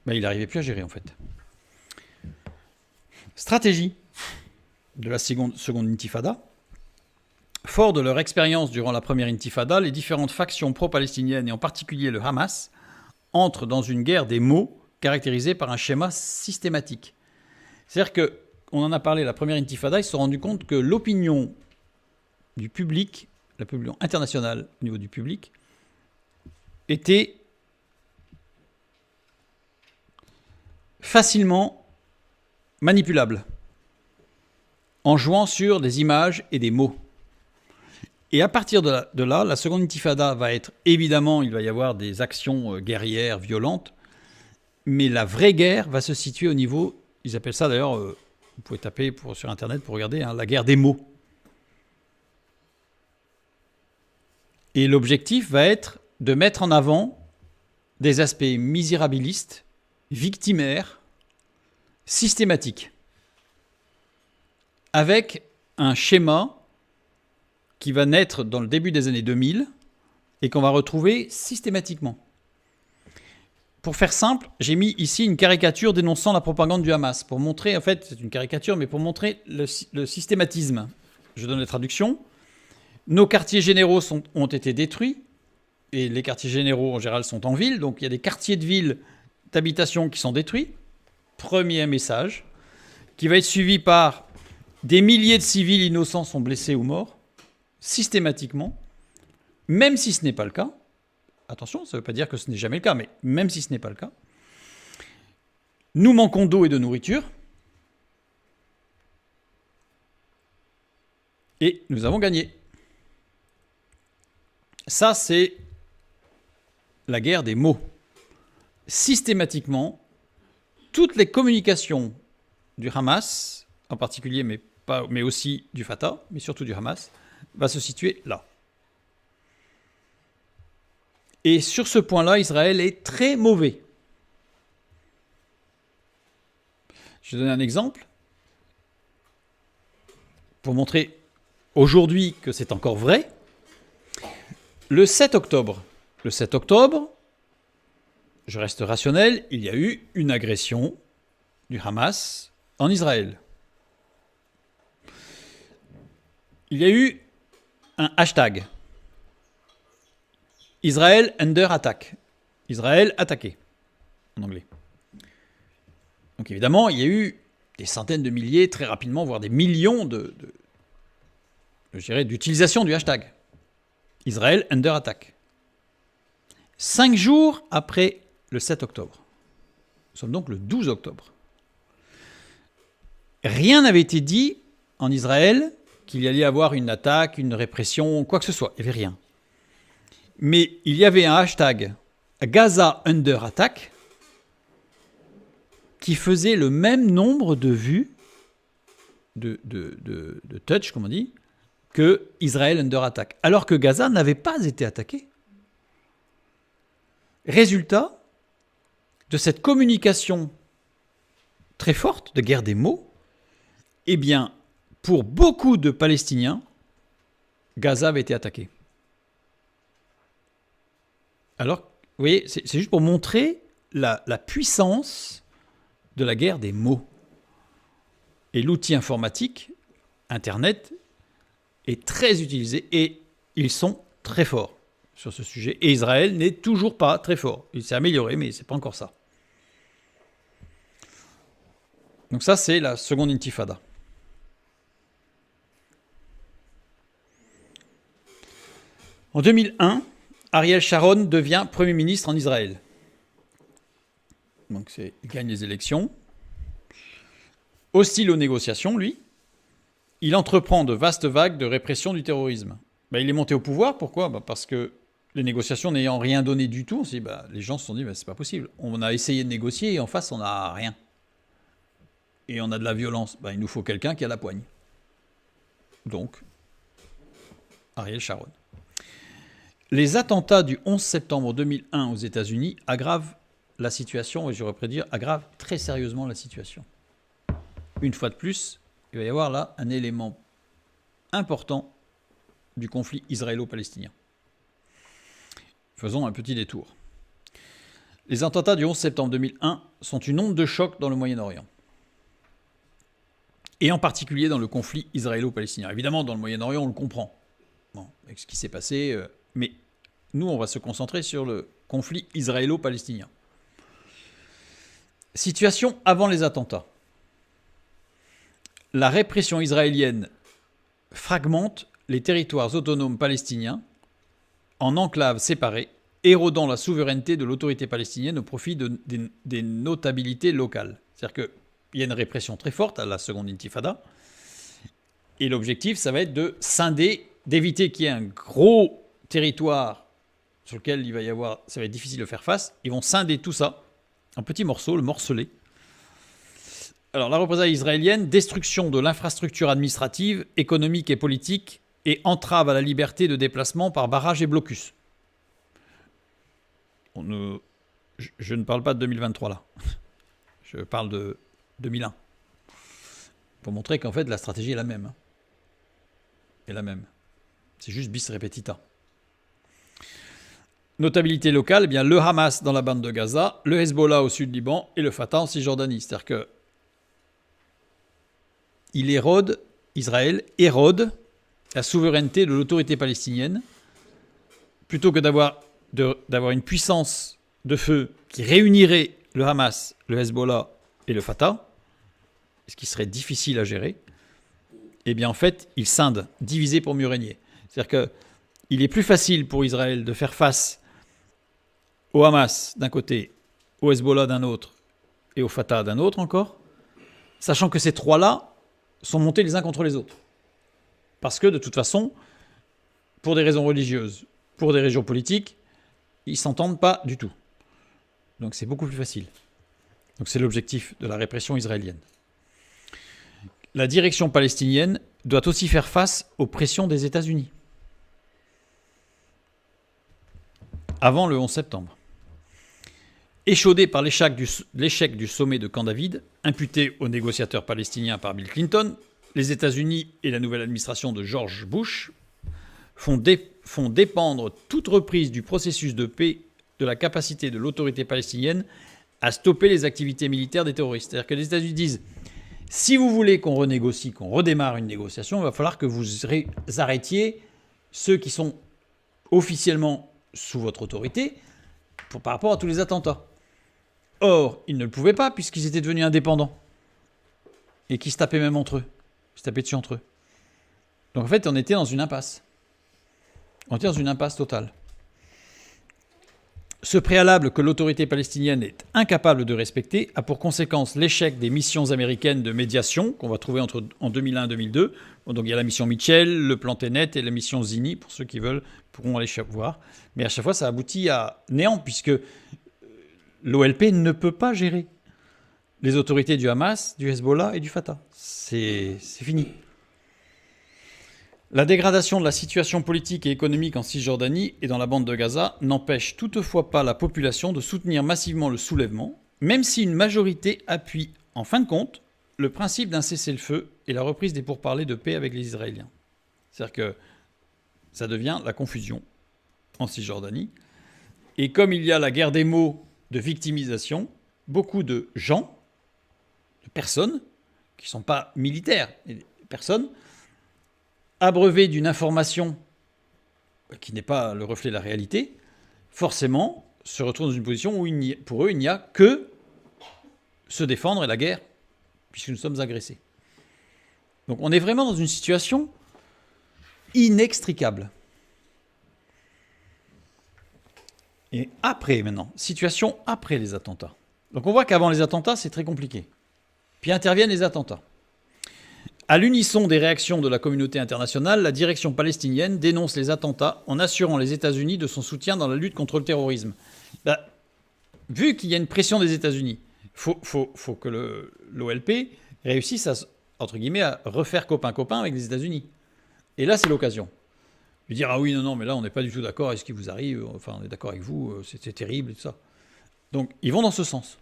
il n'arrivait plus à gérer en fait. Stratégie de la seconde intifada. Fort de leur expérience durant la première intifada, les différentes factions pro-palestiniennes, et en particulier le Hamas, entrent dans une guerre des mots caractérisée par un schéma systématique. C'est-à-dire qu'on en a parlé la première intifada, ils se sont rendus compte que l'opinion du public, l'opinion internationale au niveau du public, était facilement manipulable en jouant sur des images et des mots. Et à partir de là, la seconde intifada va être, évidemment, il va y avoir des actions guerrières, violentes, mais la vraie guerre va se situer au niveau, ils appellent ça d'ailleurs, vous pouvez taper sur Internet pour regarder, la guerre des mots. Et l'objectif va être de mettre en avant des aspects misérabilistes, victimaires, systématiques, avec un schéma qui va naître dans le début des années 2000 et qu'on va retrouver systématiquement. Pour faire simple, j'ai mis ici une caricature dénonçant la propagande du Hamas, pour montrer, en fait, c'est une caricature, mais pour montrer le systématisme. Je donne la traduction. Nos quartiers généraux ont été détruits, et les quartiers généraux en général sont en ville, donc il y a des quartiers de ville d'habitation qui sont détruits. Premier message, qui va être suivi par des milliers de civils innocents sont blessés ou morts, systématiquement, même si ce n'est pas le cas. Attention, ça ne veut pas dire que ce n'est jamais le cas, mais même si ce n'est pas le cas. Nous manquons d'eau et de nourriture. Et nous avons gagné. Ça, c'est la guerre des mots. Systématiquement, toutes les communications du Hamas, en particulier, mais aussi du Fatah, mais surtout du Hamas, va se situer là. Et sur ce point-là, Israël est très mauvais. Je vais donner un exemple pour montrer aujourd'hui que c'est encore vrai. Le 7 octobre, je reste rationnel, il y a eu une agression du Hamas en Israël. Il y a eu un hashtag. Israël under attack. Israël attaqué, en anglais. Donc évidemment, il y a eu des centaines de milliers, très rapidement, voire des millions d'utilisation du hashtag. Israël under attack. 5 jours après le 7 octobre. Nous sommes donc le 12 octobre. Rien n'avait été dit en Israël qu'il y allait avoir une attaque, une répression, quoi que ce soit. Il n'y avait rien. Mais il y avait un hashtag Gaza under attack qui faisait le même nombre de vues, de touch, comme on dit, que Israël under attack. Alors que Gaza n'avait pas été attaqué. Résultat de cette communication très forte de guerre des mots, eh bien, pour beaucoup de Palestiniens, Gaza avait été attaqué. Alors, vous voyez, c'est juste pour montrer la puissance de la guerre des mots. Et l'outil informatique, Internet, est très utilisé et ils sont très forts sur ce sujet. Et Israël n'est toujours pas très fort. Il s'est amélioré, mais ce n'est pas encore ça. Donc ça, c'est la seconde intifada. En 2001, Ariel Sharon devient Premier ministre en Israël. Donc il gagne les élections. Hostile aux négociations, lui, il entreprend de vastes vagues de répression du terrorisme. Il est monté au pouvoir, pourquoi ? Parce que les négociations n'ayant rien donné du tout, les gens se sont dit c'est pas possible. On a essayé de négocier et en face on n'a rien. Et on a de la violence. Il nous faut quelqu'un qui a la poigne. Donc, Ariel Sharon. Les attentats du 11 septembre 2001 aux États-Unis aggravent la situation, et j'aurais prédire aggravent très sérieusement la situation. Une fois de plus, il va y avoir là un élément important du conflit israélo-palestinien. Faisons un petit détour. Les attentats du 11 septembre 2001 sont une onde de choc dans le Moyen-Orient. Et en particulier dans le conflit israélo-palestinien. Évidemment, dans le Moyen-Orient, on le comprend, avec ce qui s'est passé, mais nous, on va se concentrer sur le conflit israélo-palestinien. Situation avant les attentats. La répression israélienne fragmente les territoires autonomes palestiniens en enclaves séparées, érodant la souveraineté de l'autorité palestinienne au profit des notabilités locales. C'est-à-dire qu'il y a une répression très forte à la seconde intifada, et l'objectif, ça va être de scinder, d'éviter qu'il y ait un gros territoire sur lequel il va y avoir, ça va être difficile de faire face. Ils vont scinder tout ça en petits morceaux, le morceler. Alors la représaille israélienne, destruction de l'infrastructure administrative, économique et politique, et entrave à la liberté de déplacement par barrage et blocus. Je ne parle pas de 2023 là. Je parle de 2001. Pour montrer qu'en fait la stratégie est la même. Est la même. C'est juste bis repetita. Notabilité locale, eh bien le Hamas dans la bande de Gaza, le Hezbollah au sud Liban et le Fatah en Cisjordanie. C'est-à-dire que Israël érode la souveraineté de l'autorité palestinienne, plutôt que d'avoir une puissance de feu qui réunirait le Hamas, le Hezbollah et le Fatah, ce qui serait difficile à gérer. Eh bien en fait, il scinde, divisé pour mieux régner. C'est-à-dire qu'il est plus facile pour Israël de faire face au Hamas d'un côté, au Hezbollah d'un autre et au Fatah d'un autre encore, sachant que ces trois-là sont montés les uns contre les autres. Parce que de toute façon, pour des raisons religieuses, pour des raisons politiques, ils ne s'entendent pas du tout. Donc c'est beaucoup plus facile. Donc c'est l'objectif de la répression israélienne. La direction palestinienne doit aussi faire face aux pressions des États-Unis. Avant le 11 septembre. Échaudé par l'échec du sommet de Camp David, imputé aux négociateurs palestiniens par Bill Clinton, les États-Unis et la nouvelle administration de George Bush font dépendre toute reprise du processus de paix de la capacité de l'autorité palestinienne à stopper les activités militaires des terroristes. C'est-à-dire que les États-Unis disent « Si vous voulez qu'on renégocie, qu'on redémarre une négociation, il va falloir que vous arrêtiez ceux qui sont officiellement sous votre autorité par rapport à tous les attentats. » Or, ils ne le pouvaient pas puisqu'ils étaient devenus indépendants et qu'ils se tapaient même entre eux. Ils se tapaient dessus entre eux. Donc en fait, on était dans une impasse. On était dans une impasse totale. Ce préalable que l'autorité palestinienne est incapable de respecter a pour conséquence l'échec des missions américaines de médiation qu'on va trouver en 2001 et 2002. Donc il y a la mission Mitchell, le plan Tenet et la mission Zini, pour ceux qui veulent, pourront aller voir. Mais à chaque fois, ça aboutit à néant, puisque l'OLP ne peut pas gérer les autorités du Hamas, du Hezbollah et du Fatah. C'est fini. La dégradation de la situation politique et économique en Cisjordanie et dans la bande de Gaza n'empêche toutefois pas la population de soutenir massivement le soulèvement, même si une majorité appuie, en fin de compte, le principe d'un cessez-le-feu et la reprise des pourparlers de paix avec les Israéliens. C'est-à-dire que ça devient la confusion en Cisjordanie. Et comme il y a la guerre des mots de victimisation, beaucoup de gens, de personnes, qui ne sont pas militaires, personnes, abreuvées d'une information qui n'est pas le reflet de la réalité, forcément se retrouvent dans une position où pour eux, il n'y a que se défendre et la guerre, puisque nous sommes agressés. Donc on est vraiment dans une situation inextricable. Et après, maintenant, situation après les attentats. Donc on voit qu'avant les attentats, c'est très compliqué. Puis interviennent les attentats. À l'unisson des réactions de la communauté internationale, la direction palestinienne dénonce les attentats en assurant les États-Unis de son soutien dans la lutte contre le terrorisme. Vu qu'il y a une pression des États-Unis, faut que l'OLP réussisse à, entre guillemets, à refaire copain-copain avec les États-Unis. Et là, c'est l'occasion. Lui dire « Ah oui, non, mais là, on n'est pas du tout d'accord avec ce qui vous arrive. Enfin, on est d'accord avec vous, c'était terrible et tout ça. » Donc, ils vont dans ce sens.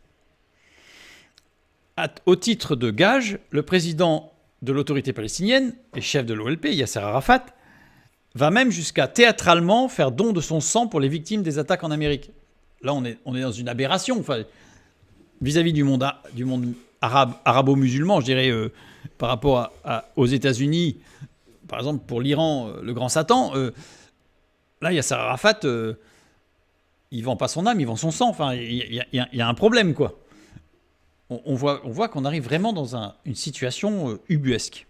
Au titre de gage, le président de l'autorité palestinienne et chef de l'OLP, Yasser Arafat, va même jusqu'à théâtralement faire don de son sang pour les victimes des attaques en Amérique. Là, on est dans une aberration. Enfin, vis-à-vis du monde arabe, arabo-musulman, je dirais, par rapport aux États-Unis, par exemple pour l'Iran, le grand Satan, là, Yasser Arafat, il vend pas son âme, il vend son sang. Enfin, il y a un problème, quoi. On voit qu'on arrive vraiment dans une situation ubuesque.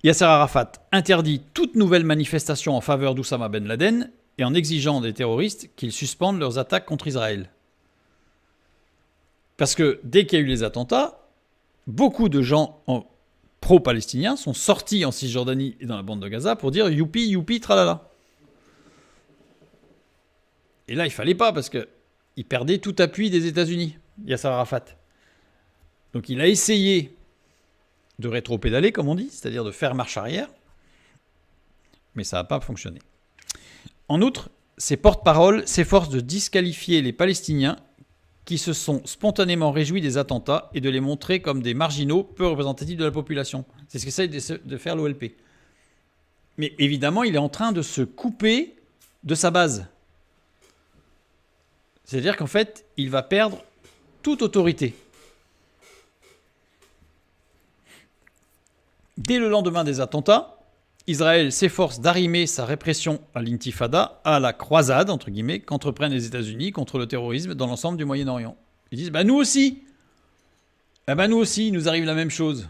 Yasser Arafat interdit toute nouvelle manifestation en faveur d'Oussama Ben Laden et en exigeant des terroristes qu'ils suspendent leurs attaques contre Israël. Parce que dès qu'il y a eu les attentats, beaucoup de gens pro-palestiniens sont sortis en Cisjordanie et dans la bande de Gaza pour dire youpi, youpi, tralala. Et là, il fallait pas parce qu'il perdait tout appui des États-Unis, Yasser Arafat. Donc il a essayé de rétro-pédaler, comme on dit, c'est-à-dire de faire marche arrière, mais ça n'a pas fonctionné. En outre, ses porte-paroles s'efforcent de disqualifier les Palestiniens qui se sont spontanément réjouis des attentats et de les montrer comme des marginaux peu représentatifs de la population. C'est ce qu'essaie de faire l'OLP. Mais évidemment, il est en train de se couper de sa base. C'est-à-dire qu'en fait, il va perdre toute autorité. Dès le lendemain des attentats, Israël s'efforce d'arrimer sa répression à l'intifada, à la croisade, entre guillemets, qu'entreprennent les États-Unis contre le terrorisme dans l'ensemble du Moyen-Orient. Ils disent, nous aussi, nous aussi, il nous arrive la même chose.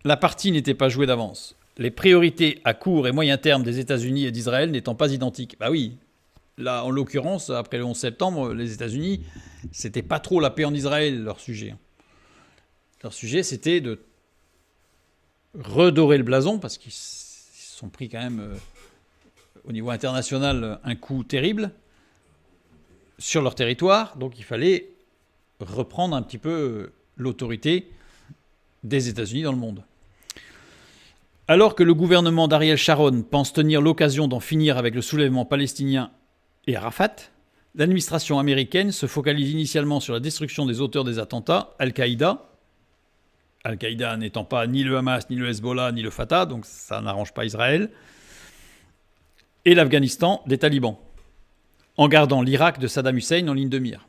La partie n'était pas jouée d'avance. Les priorités à court et moyen terme des États-Unis et d'Israël n'étant pas identiques. Oui, là, en l'occurrence, après le 11 septembre, les États-Unis, c'était pas trop la paix en Israël, leur sujet. Leur sujet, c'était de redorer le blason, parce qu'ils se sont pris quand même, au niveau international, un coup terrible sur leur territoire. Donc il fallait reprendre un petit peu l'autorité des États-Unis dans le monde. Alors que le gouvernement d'Ariel Sharon pense tenir l'occasion d'en finir avec le soulèvement palestinien et Arafat, l'administration américaine se focalise initialement sur la destruction des auteurs des attentats, Al-Qaïda n'étant pas ni le Hamas, ni le Hezbollah, ni le Fatah, donc ça n'arrange pas Israël, et l'Afghanistan des talibans, en gardant l'Irak de Saddam Hussein en ligne de mire.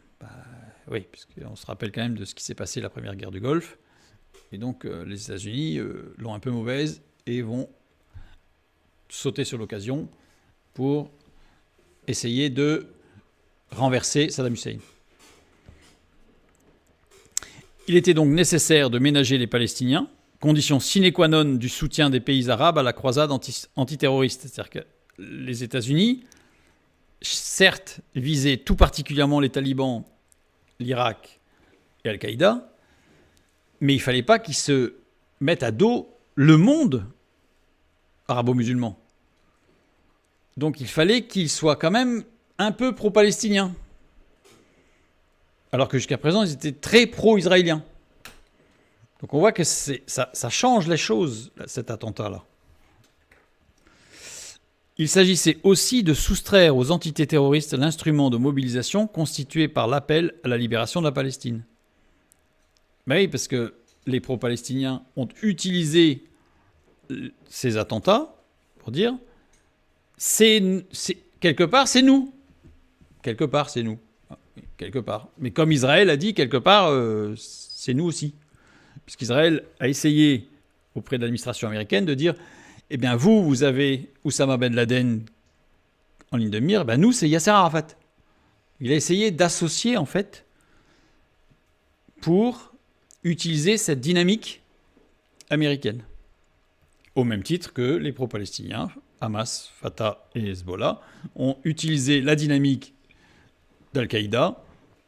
Oui, puisqu'on se rappelle quand même de ce qui s'est passé la première guerre du Golfe, et donc les États-Unis l'ont un peu mauvaise et vont sauter sur l'occasion pour essayer de renverser Saddam Hussein. Il était donc nécessaire de ménager les Palestiniens, condition sine qua non du soutien des pays arabes à la croisade antiterroriste. C'est-à-dire que les États-Unis, certes, visaient tout particulièrement les talibans, l'Irak et Al-Qaïda, mais il ne fallait pas qu'ils se mettent à dos le monde arabo-musulman. Donc il fallait qu'ils soient quand même un peu pro-palestiniens. Alors que jusqu'à présent, ils étaient très pro-israéliens. Donc on voit que ça change les choses, cet attentat-là. Il s'agissait aussi de soustraire aux entités terroristes l'instrument de mobilisation constitué par l'appel à la libération de la Palestine. Oui, parce que les pro-palestiniens ont utilisé ces attentats pour dire quelque part, c'est nous. Quelque part, c'est nous. Quelque part. Mais comme Israël a dit, quelque part, c'est nous aussi. Puisqu'Israël a essayé, auprès de l'administration américaine, de dire eh bien, vous avez Oussama Ben Laden en ligne de mire, nous, c'est Yasser Arafat. Il a essayé d'associer, en fait, pour utiliser cette dynamique américaine. Au même titre que les pro-palestiniens, Hamas, Fatah et Hezbollah, ont utilisé la dynamique d'Al-Qaïda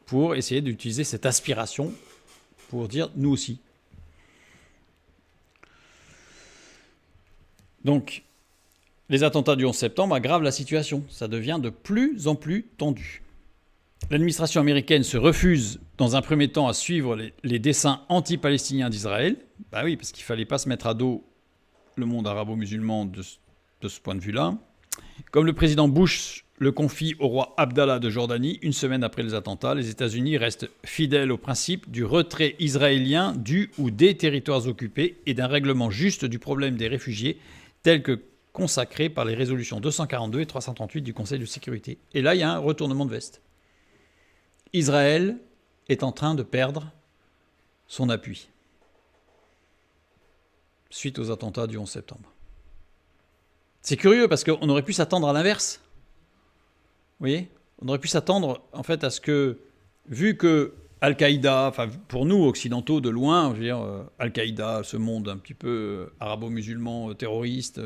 pour essayer d'utiliser cette aspiration pour dire nous aussi. Donc, les attentats du 11 septembre aggravent la situation. Ça devient de plus en plus tendu. L'administration américaine se refuse, dans un premier temps, à suivre les desseins anti-palestiniens d'Israël. Oui, parce qu'il ne fallait pas se mettre à dos le monde arabo-musulman de ce point de vue-là. Comme le président Bush le confie au roi Abdallah de Jordanie, une semaine après les attentats, les États-Unis restent fidèles au principe du retrait israélien du ou des territoires occupés et d'un règlement juste du problème des réfugiés tel que consacré par les résolutions 242 et 338 du Conseil de sécurité. Et là, il y a un retournement de veste. Israël est en train de perdre son appui suite aux attentats du 11 septembre. C'est curieux parce qu'on aurait pu s'attendre à l'inverse. Vous voyez ? On aurait pu s'attendre en fait à ce que, vu que Al-Qaïda, enfin pour nous occidentaux de loin, je veux dire, Al-Qaïda, ce monde un petit peu arabo-musulman terroriste,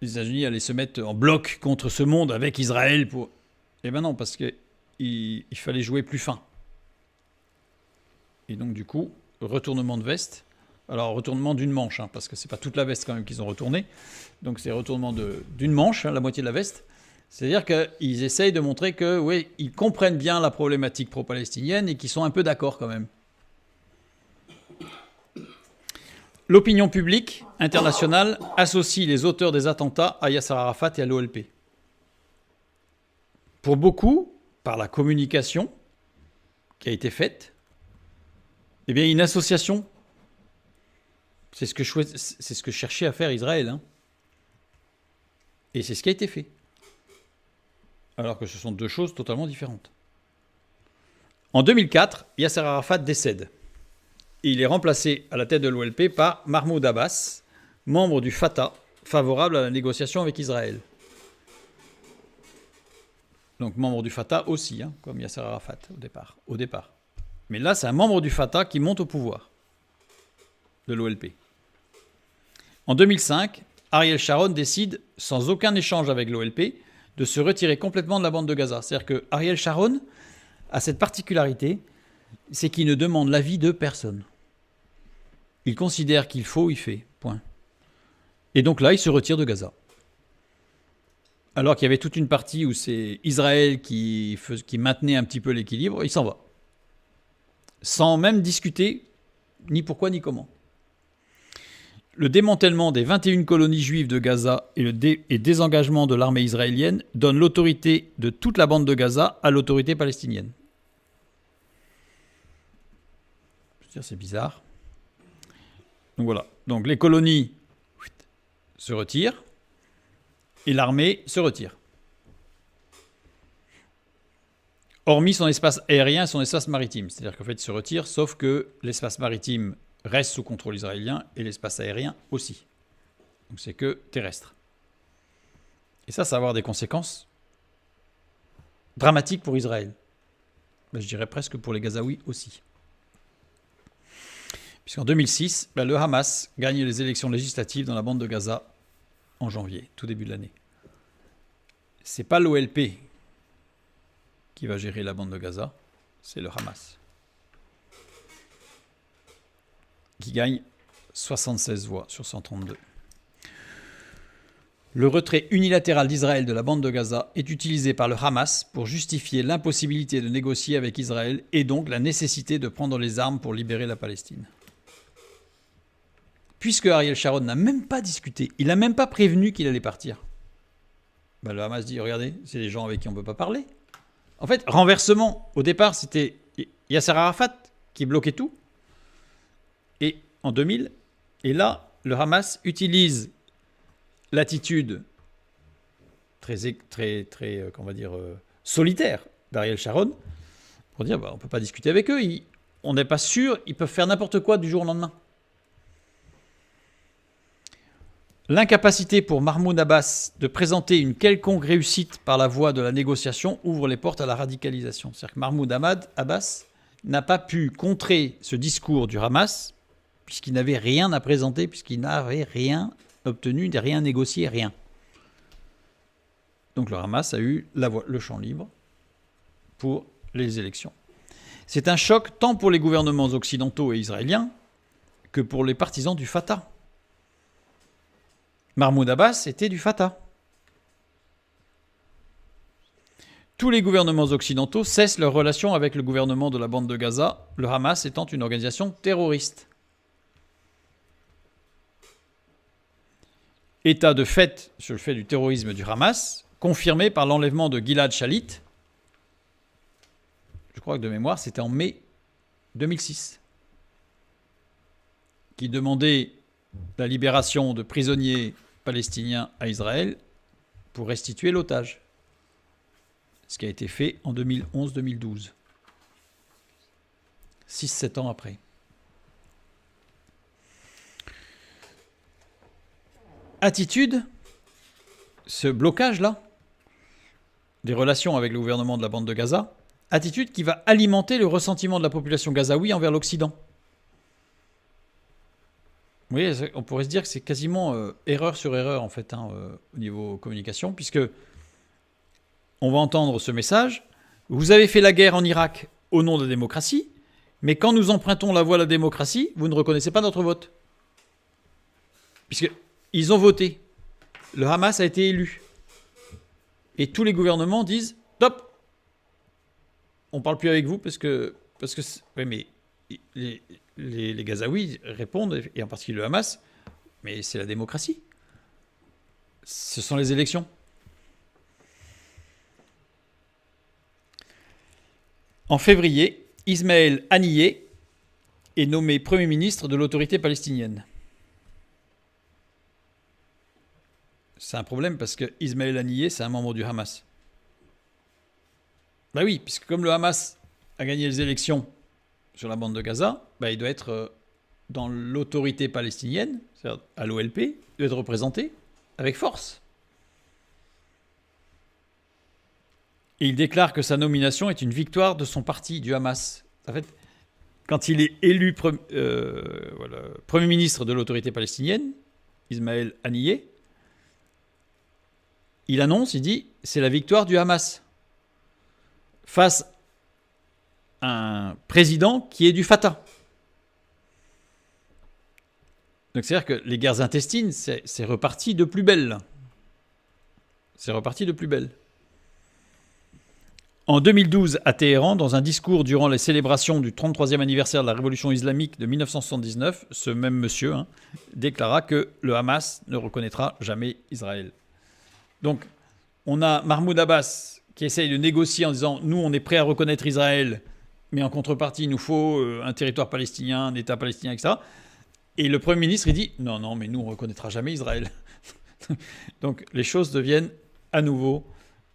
les États-Unis allaient se mettre en bloc contre ce monde avec Israël pour... Eh ben non, parce qu'il fallait jouer plus fin. Et donc du coup, retournement de veste. Alors retournement d'une manche, parce que c'est pas toute la veste quand même qu'ils ont retourné. Donc c'est retournement d'une manche, la moitié de la veste. C'est-à-dire qu'ils essayent de montrer que, oui, ils comprennent bien la problématique pro-palestinienne et qu'ils sont un peu d'accord quand même. L'opinion publique internationale associe les auteurs des attentats à Yasser Arafat et à l'OLP. Pour beaucoup, par la communication qui a été faite, eh bien une association. C'est ce que cherchait à faire Israël. Et c'est ce qui a été fait. Alors que ce sont deux choses totalement différentes. En 2004, Yasser Arafat décède. Et il est remplacé à la tête de l'OLP par Mahmoud Abbas, membre du Fatah, favorable à la négociation avec Israël. Donc membre du Fatah aussi, comme Yasser Arafat au départ. Mais là, c'est un membre du Fatah qui monte au pouvoir de l'OLP. En 2005, Ariel Sharon décide, sans aucun échange avec l'OLP, de se retirer complètement de la bande de Gaza. C'est-à-dire que Ariel Sharon a cette particularité, c'est qu'il ne demande l'avis de personne. Il considère qu'il faut, il fait. Point. Et donc là, il se retire de Gaza. Alors qu'il y avait toute une partie où c'est Israël qui maintenait un petit peu l'équilibre, il s'en va. Sans même discuter ni pourquoi ni comment. Le démantèlement des 21 colonies juives de Gaza et le désengagement de l'armée israélienne donnent l'autorité de toute la bande de Gaza à l'autorité palestinienne. C'est bizarre. Donc voilà. Donc les colonies se retirent et l'armée se retire. Hormis son espace aérien et son espace maritime. C'est-à-dire qu'en fait, il se retire, sauf que l'espace maritime reste sous contrôle israélien et l'espace aérien aussi. Donc c'est que terrestre. Et ça va avoir des conséquences dramatiques pour Israël. Je dirais presque pour les Gazaouis aussi. Puisqu'en 2006, le Hamas gagne les élections législatives dans la bande de Gaza en janvier, tout début de l'année. C'est pas l'OLP qui va gérer la bande de Gaza, c'est le Hamas. Qui gagne 76 voix sur 132. Le retrait unilatéral d'Israël de la bande de Gaza est utilisé par le Hamas pour justifier l'impossibilité de négocier avec Israël et donc la nécessité de prendre les armes pour libérer la Palestine. Puisque Ariel Sharon n'a même pas discuté, il n'a même pas prévenu qu'il allait partir. Le Hamas dit, regardez, c'est des gens avec qui on ne peut pas parler. En fait, renversement, au départ, c'était Yasser Arafat qui bloquait tout. Et en 2000, et là, le Hamas utilise l'attitude très solitaire d'Ariel Sharon pour dire, on ne peut pas discuter avec eux, on n'est pas sûr, ils peuvent faire n'importe quoi du jour au lendemain. L'incapacité pour Mahmoud Abbas de présenter une quelconque réussite par la voie de la négociation ouvre les portes à la radicalisation. C'est-à-dire que Mahmoud Abbas n'a pas pu contrer ce discours du Hamas puisqu'il n'avait rien à présenter, puisqu'il n'avait rien obtenu, rien négocié, rien. Donc le Hamas a eu le champ libre pour les élections. C'est un choc tant pour les gouvernements occidentaux et israéliens que pour les partisans du Fatah. Mahmoud Abbas était du Fatah. Tous les gouvernements occidentaux cessent leurs relations avec le gouvernement de la bande de Gaza, le Hamas étant une organisation terroriste. état de fait sur le fait du terrorisme du Hamas, confirmé par l'enlèvement de Gilad Shalit. Je crois que de mémoire, c'était en mai 2006, qui demandait la libération de prisonniers palestiniens à Israël pour restituer l'otage. Ce qui a été fait en 2011-2012. 6-7 ans après. Attitude, ce blocage-là, des relations avec le gouvernement de la bande de Gaza, attitude qui va alimenter le ressentiment de la population gazaoui envers l'Occident. Vous voyez, on pourrait se dire que c'est quasiment erreur sur erreur, en fait, au niveau communication, puisque on va entendre ce message. Vous avez fait la guerre en Irak au nom de la démocratie, mais quand nous empruntons la voie de la démocratie, vous ne reconnaissez pas notre vote. Puisqu'ils ont voté. Le Hamas a été élu. Et tous les gouvernements disent « Stop ! On ne parle plus avec vous parce que oui, mais les Gazaouis répondent, et en particulier le Hamas, mais c'est la démocratie. Ce sont les élections. » En février, Ismaël Haniyeh est nommé Premier ministre de l'autorité palestinienne. C'est un problème parce que Ismaël Haniyeh, c'est un membre du Hamas. Ben oui, puisque comme le Hamas a gagné les élections sur la bande de Gaza, il doit être dans l'autorité palestinienne, c'est-à-dire à l'OLP, il doit être représenté avec force. Et il déclare que sa nomination est une victoire de son parti, du Hamas. En fait, quand il est élu Premier ministre de l'autorité palestinienne, Ismaël Haniyeh, il annonce, il dit, c'est la victoire du Hamas face à un président qui est du Fatah. Donc c'est-à-dire que les guerres intestines, c'est reparti de plus belle. C'est reparti de plus belle. En 2012, à Téhéran, dans un discours durant les célébrations du 33e anniversaire de la révolution islamique de 1979, ce même monsieur déclara que le Hamas ne reconnaîtra jamais Israël. Donc, on a Mahmoud Abbas qui essaye de négocier en disant « Nous, on est prêt à reconnaître Israël, mais en contrepartie, il nous faut un territoire palestinien, un État palestinien, etc. » Et le Premier ministre, il dit « Non, mais nous, on ne reconnaîtra jamais Israël. » Donc, les choses deviennent à nouveau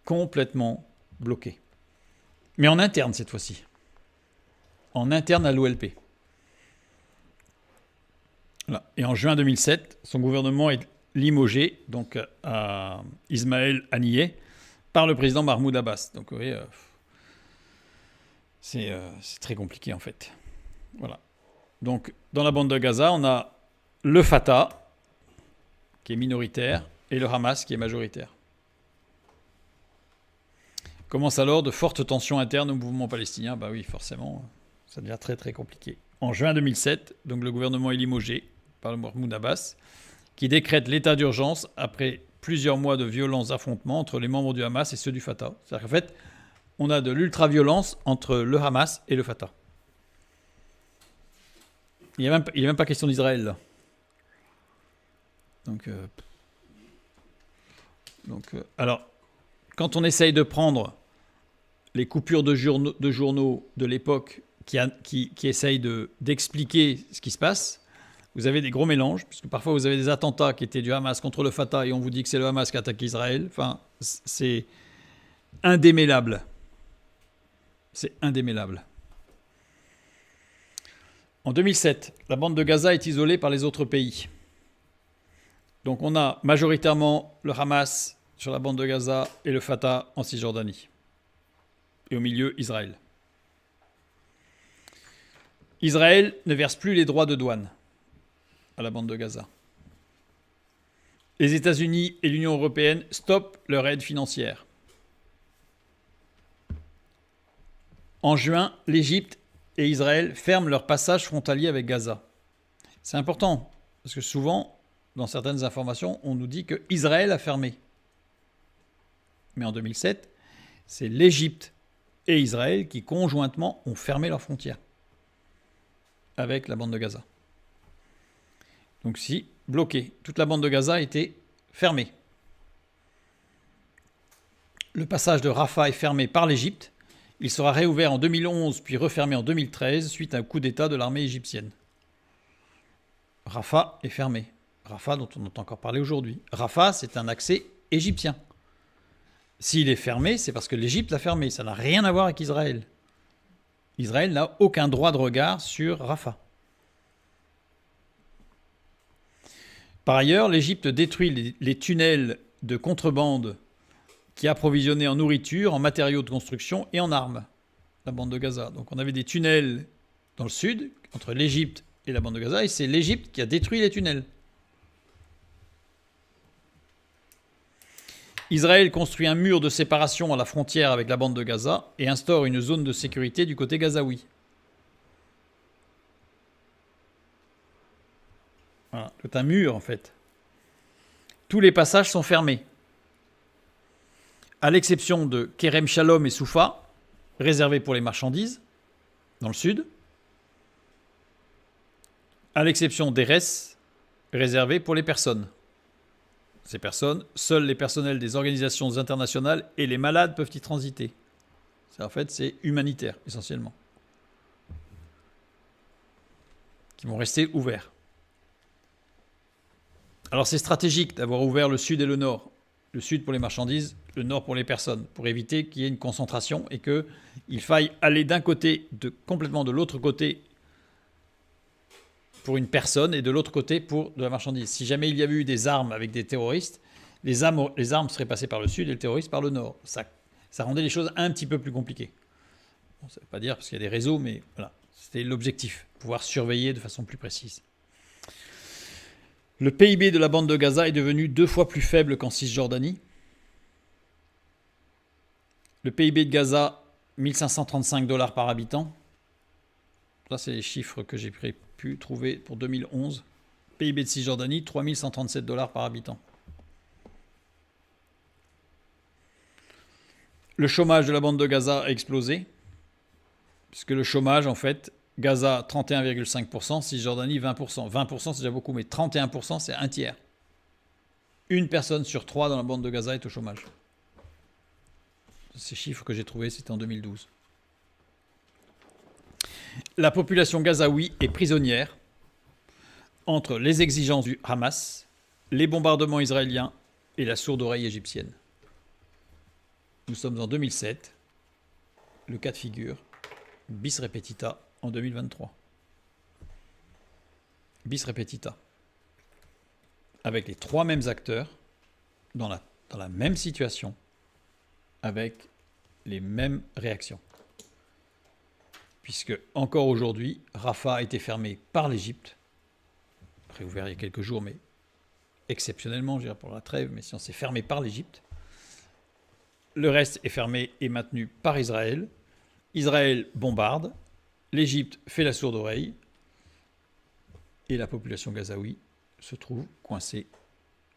complètement bloquées. Mais en interne, cette fois-ci. En interne à l'OLP. Voilà. Et en juin 2007, son gouvernement est limogé donc à Ismaël Haniyeh par le président Mahmoud Abbas. Donc vous voyez, c'est très compliqué en fait. Voilà. Donc dans la bande de Gaza, on a le Fatah qui est minoritaire et le Hamas qui est majoritaire. Commence alors de fortes tensions internes au mouvement palestinien. Oui, forcément, ça devient très très compliqué. En juin 2007, donc le gouvernement est limogé par le Mahmoud Abbas, qui décrète l'état d'urgence après plusieurs mois de violents affrontements entre les membres du Hamas et ceux du Fatah. C'est-à-dire qu'en fait, on a de l'ultra-violence entre le Hamas et le Fatah. Il n'y a même pas question d'Israël, là. Alors, quand on essaye de prendre les coupures de journaux de l'époque qui essayent d'expliquer ce qui se passe, vous avez des gros mélanges, puisque parfois vous avez des attentats qui étaient du Hamas contre le Fatah et on vous dit que c'est le Hamas qui attaque Israël. Enfin, c'est indémêlable. C'est indémêlable. En 2007, la bande de Gaza est isolée par les autres pays. Donc on a majoritairement le Hamas sur la bande de Gaza et le Fatah en Cisjordanie. Et au milieu, Israël. Israël ne verse plus les droits de douane à la bande de Gaza. Les États-Unis et l'Union européenne stoppent leur aide financière. En juin, l'Égypte et Israël ferment leur passage frontalier avec Gaza. C'est important, parce que souvent, dans certaines informations, on nous dit qu'Israël a fermé. Mais en 2007, c'est l'Égypte et Israël qui conjointement ont fermé leurs frontières avec la bande de Gaza. Donc si, bloqué. Toute la bande de Gaza était fermé. Le passage de Rafah est fermé par l'Égypte. Il sera réouvert en 2011 puis refermé en 2013 suite à un coup d'État de l'armée égyptienne. Rafah est fermé. Rafah dont on entend encore parler aujourd'hui. Rafah, c'est un accès égyptien. S'il est fermé, c'est parce que l'Égypte l'a fermé. Ça n'a rien à voir avec Israël. Israël n'a aucun droit de regard sur Rafah. Par ailleurs, l'Égypte détruit les tunnels de contrebande qui approvisionnaient en nourriture, en matériaux de construction et en armes la bande de Gaza. Donc on avait des tunnels dans le sud, entre l'Égypte et la bande de Gaza, et c'est l'Égypte qui a détruit les tunnels. Israël construit un mur de séparation à la frontière avec la bande de Gaza et instaure une zone de sécurité du côté gazaoui. Voilà, c'est un mur en fait. Tous les passages sont fermés, à l'exception de Kerem Shalom et Soufa, réservés pour les marchandises, dans le sud, à l'exception d'Erez, réservés pour les personnes. Ces personnes, seuls les personnels des organisations internationales et les malades peuvent y transiter. En fait, c'est humanitaire, essentiellement. Qui vont rester ouverts. Alors c'est stratégique d'avoir ouvert le sud et le nord. Le sud pour les marchandises, le nord pour les personnes, pour éviter qu'il y ait une concentration et qu'il faille aller d'un côté, complètement de l'autre côté pour une personne et de l'autre côté pour de la marchandise. Si jamais il y avait eu des armes avec des terroristes, les armes seraient passées par le sud et le terroriste par le nord. Ça rendait les choses un petit peu plus compliquées. Bon, ça ne veut pas dire parce qu'il y a des réseaux, mais voilà, c'était l'objectif, pouvoir surveiller de façon plus précise. Le PIB de la bande de Gaza est devenu 2 fois plus faible qu'en Cisjordanie. Le PIB de Gaza, 1535 $ par habitant. Ça, c'est les chiffres que j'ai pu trouver pour 2011. PIB de Cisjordanie, 3137 $ par habitant. Le chômage de la bande de Gaza a explosé, puisque le chômage, en fait, Gaza 31,5%, Cisjordanie 20%. 20% c'est déjà beaucoup, mais 31% c'est un tiers. Une personne sur 3 dans la bande de Gaza est au chômage. Ces chiffres que j'ai trouvés, c'était en 2012. La population gazaoui est prisonnière entre les exigences du Hamas, les bombardements israéliens et la sourde oreille égyptienne. Nous sommes en 2007, le cas de figure, bis repetita en 2023. Bis repetita. Avec les 3 mêmes acteurs, dans la même situation, avec les mêmes réactions. Puisque, encore aujourd'hui, Rafah a été fermé par l'Égypte, réouvert il y a quelques jours, mais exceptionnellement, je dirais pour la trêve, mais sinon c'est fermé par l'Égypte. Le reste est fermé et maintenu par Israël. Israël bombarde, l'Égypte fait la sourde oreille, et la population gazaoui se trouve coincée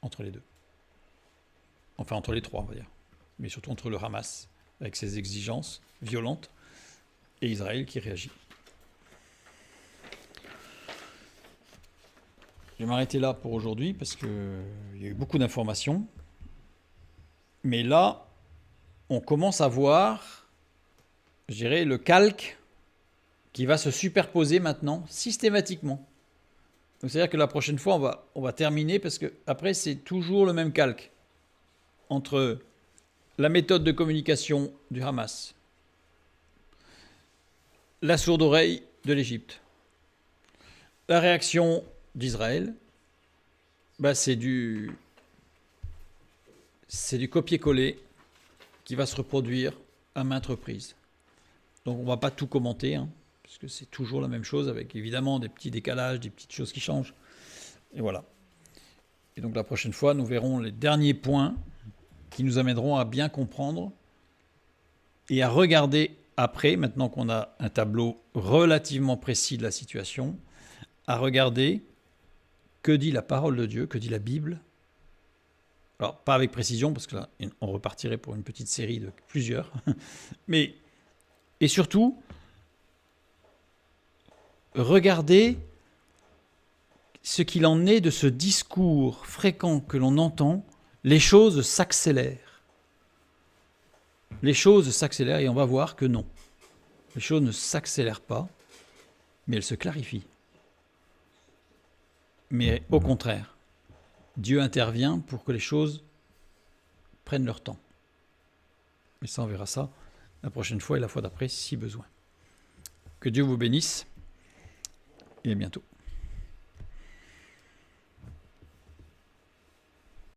entre les deux. Enfin, entre les 3, on va dire. Mais surtout entre le Hamas, avec ses exigences violentes, et Israël qui réagit. Je vais m'arrêter là pour aujourd'hui, parce qu'il y a eu beaucoup d'informations. Mais là, on commence à voir, je dirais, le calque qui va se superposer maintenant systématiquement. Donc c'est-à-dire que la prochaine fois, on va terminer parce que après c'est toujours le même calque entre la méthode de communication du Hamas, la sourde oreille de l'Égypte, la réaction d'Israël, c'est du copier-coller qui va se reproduire à maintes reprises. Donc on ne va pas tout commenter, parce que c'est toujours la même chose, avec évidemment des petits décalages, des petites choses qui changent. Et voilà. Et donc la prochaine fois, nous verrons les derniers points qui nous amèneront à bien comprendre et à regarder après, maintenant qu'on a un tableau relativement précis de la situation, à regarder que dit la parole de Dieu, que dit la Bible. Alors, pas avec précision, parce que là, on repartirait pour une petite série de plusieurs. Mais, et surtout, regardez ce qu'il en est de ce discours fréquent que l'on entend, les choses s'accélèrent. Les choses s'accélèrent et on va voir que non. Les choses ne s'accélèrent pas, mais elles se clarifient. Mais au contraire, Dieu intervient pour que les choses prennent leur temps. Mais ça, on verra ça la prochaine fois et la fois d'après, si besoin. Que Dieu vous bénisse et à bientôt.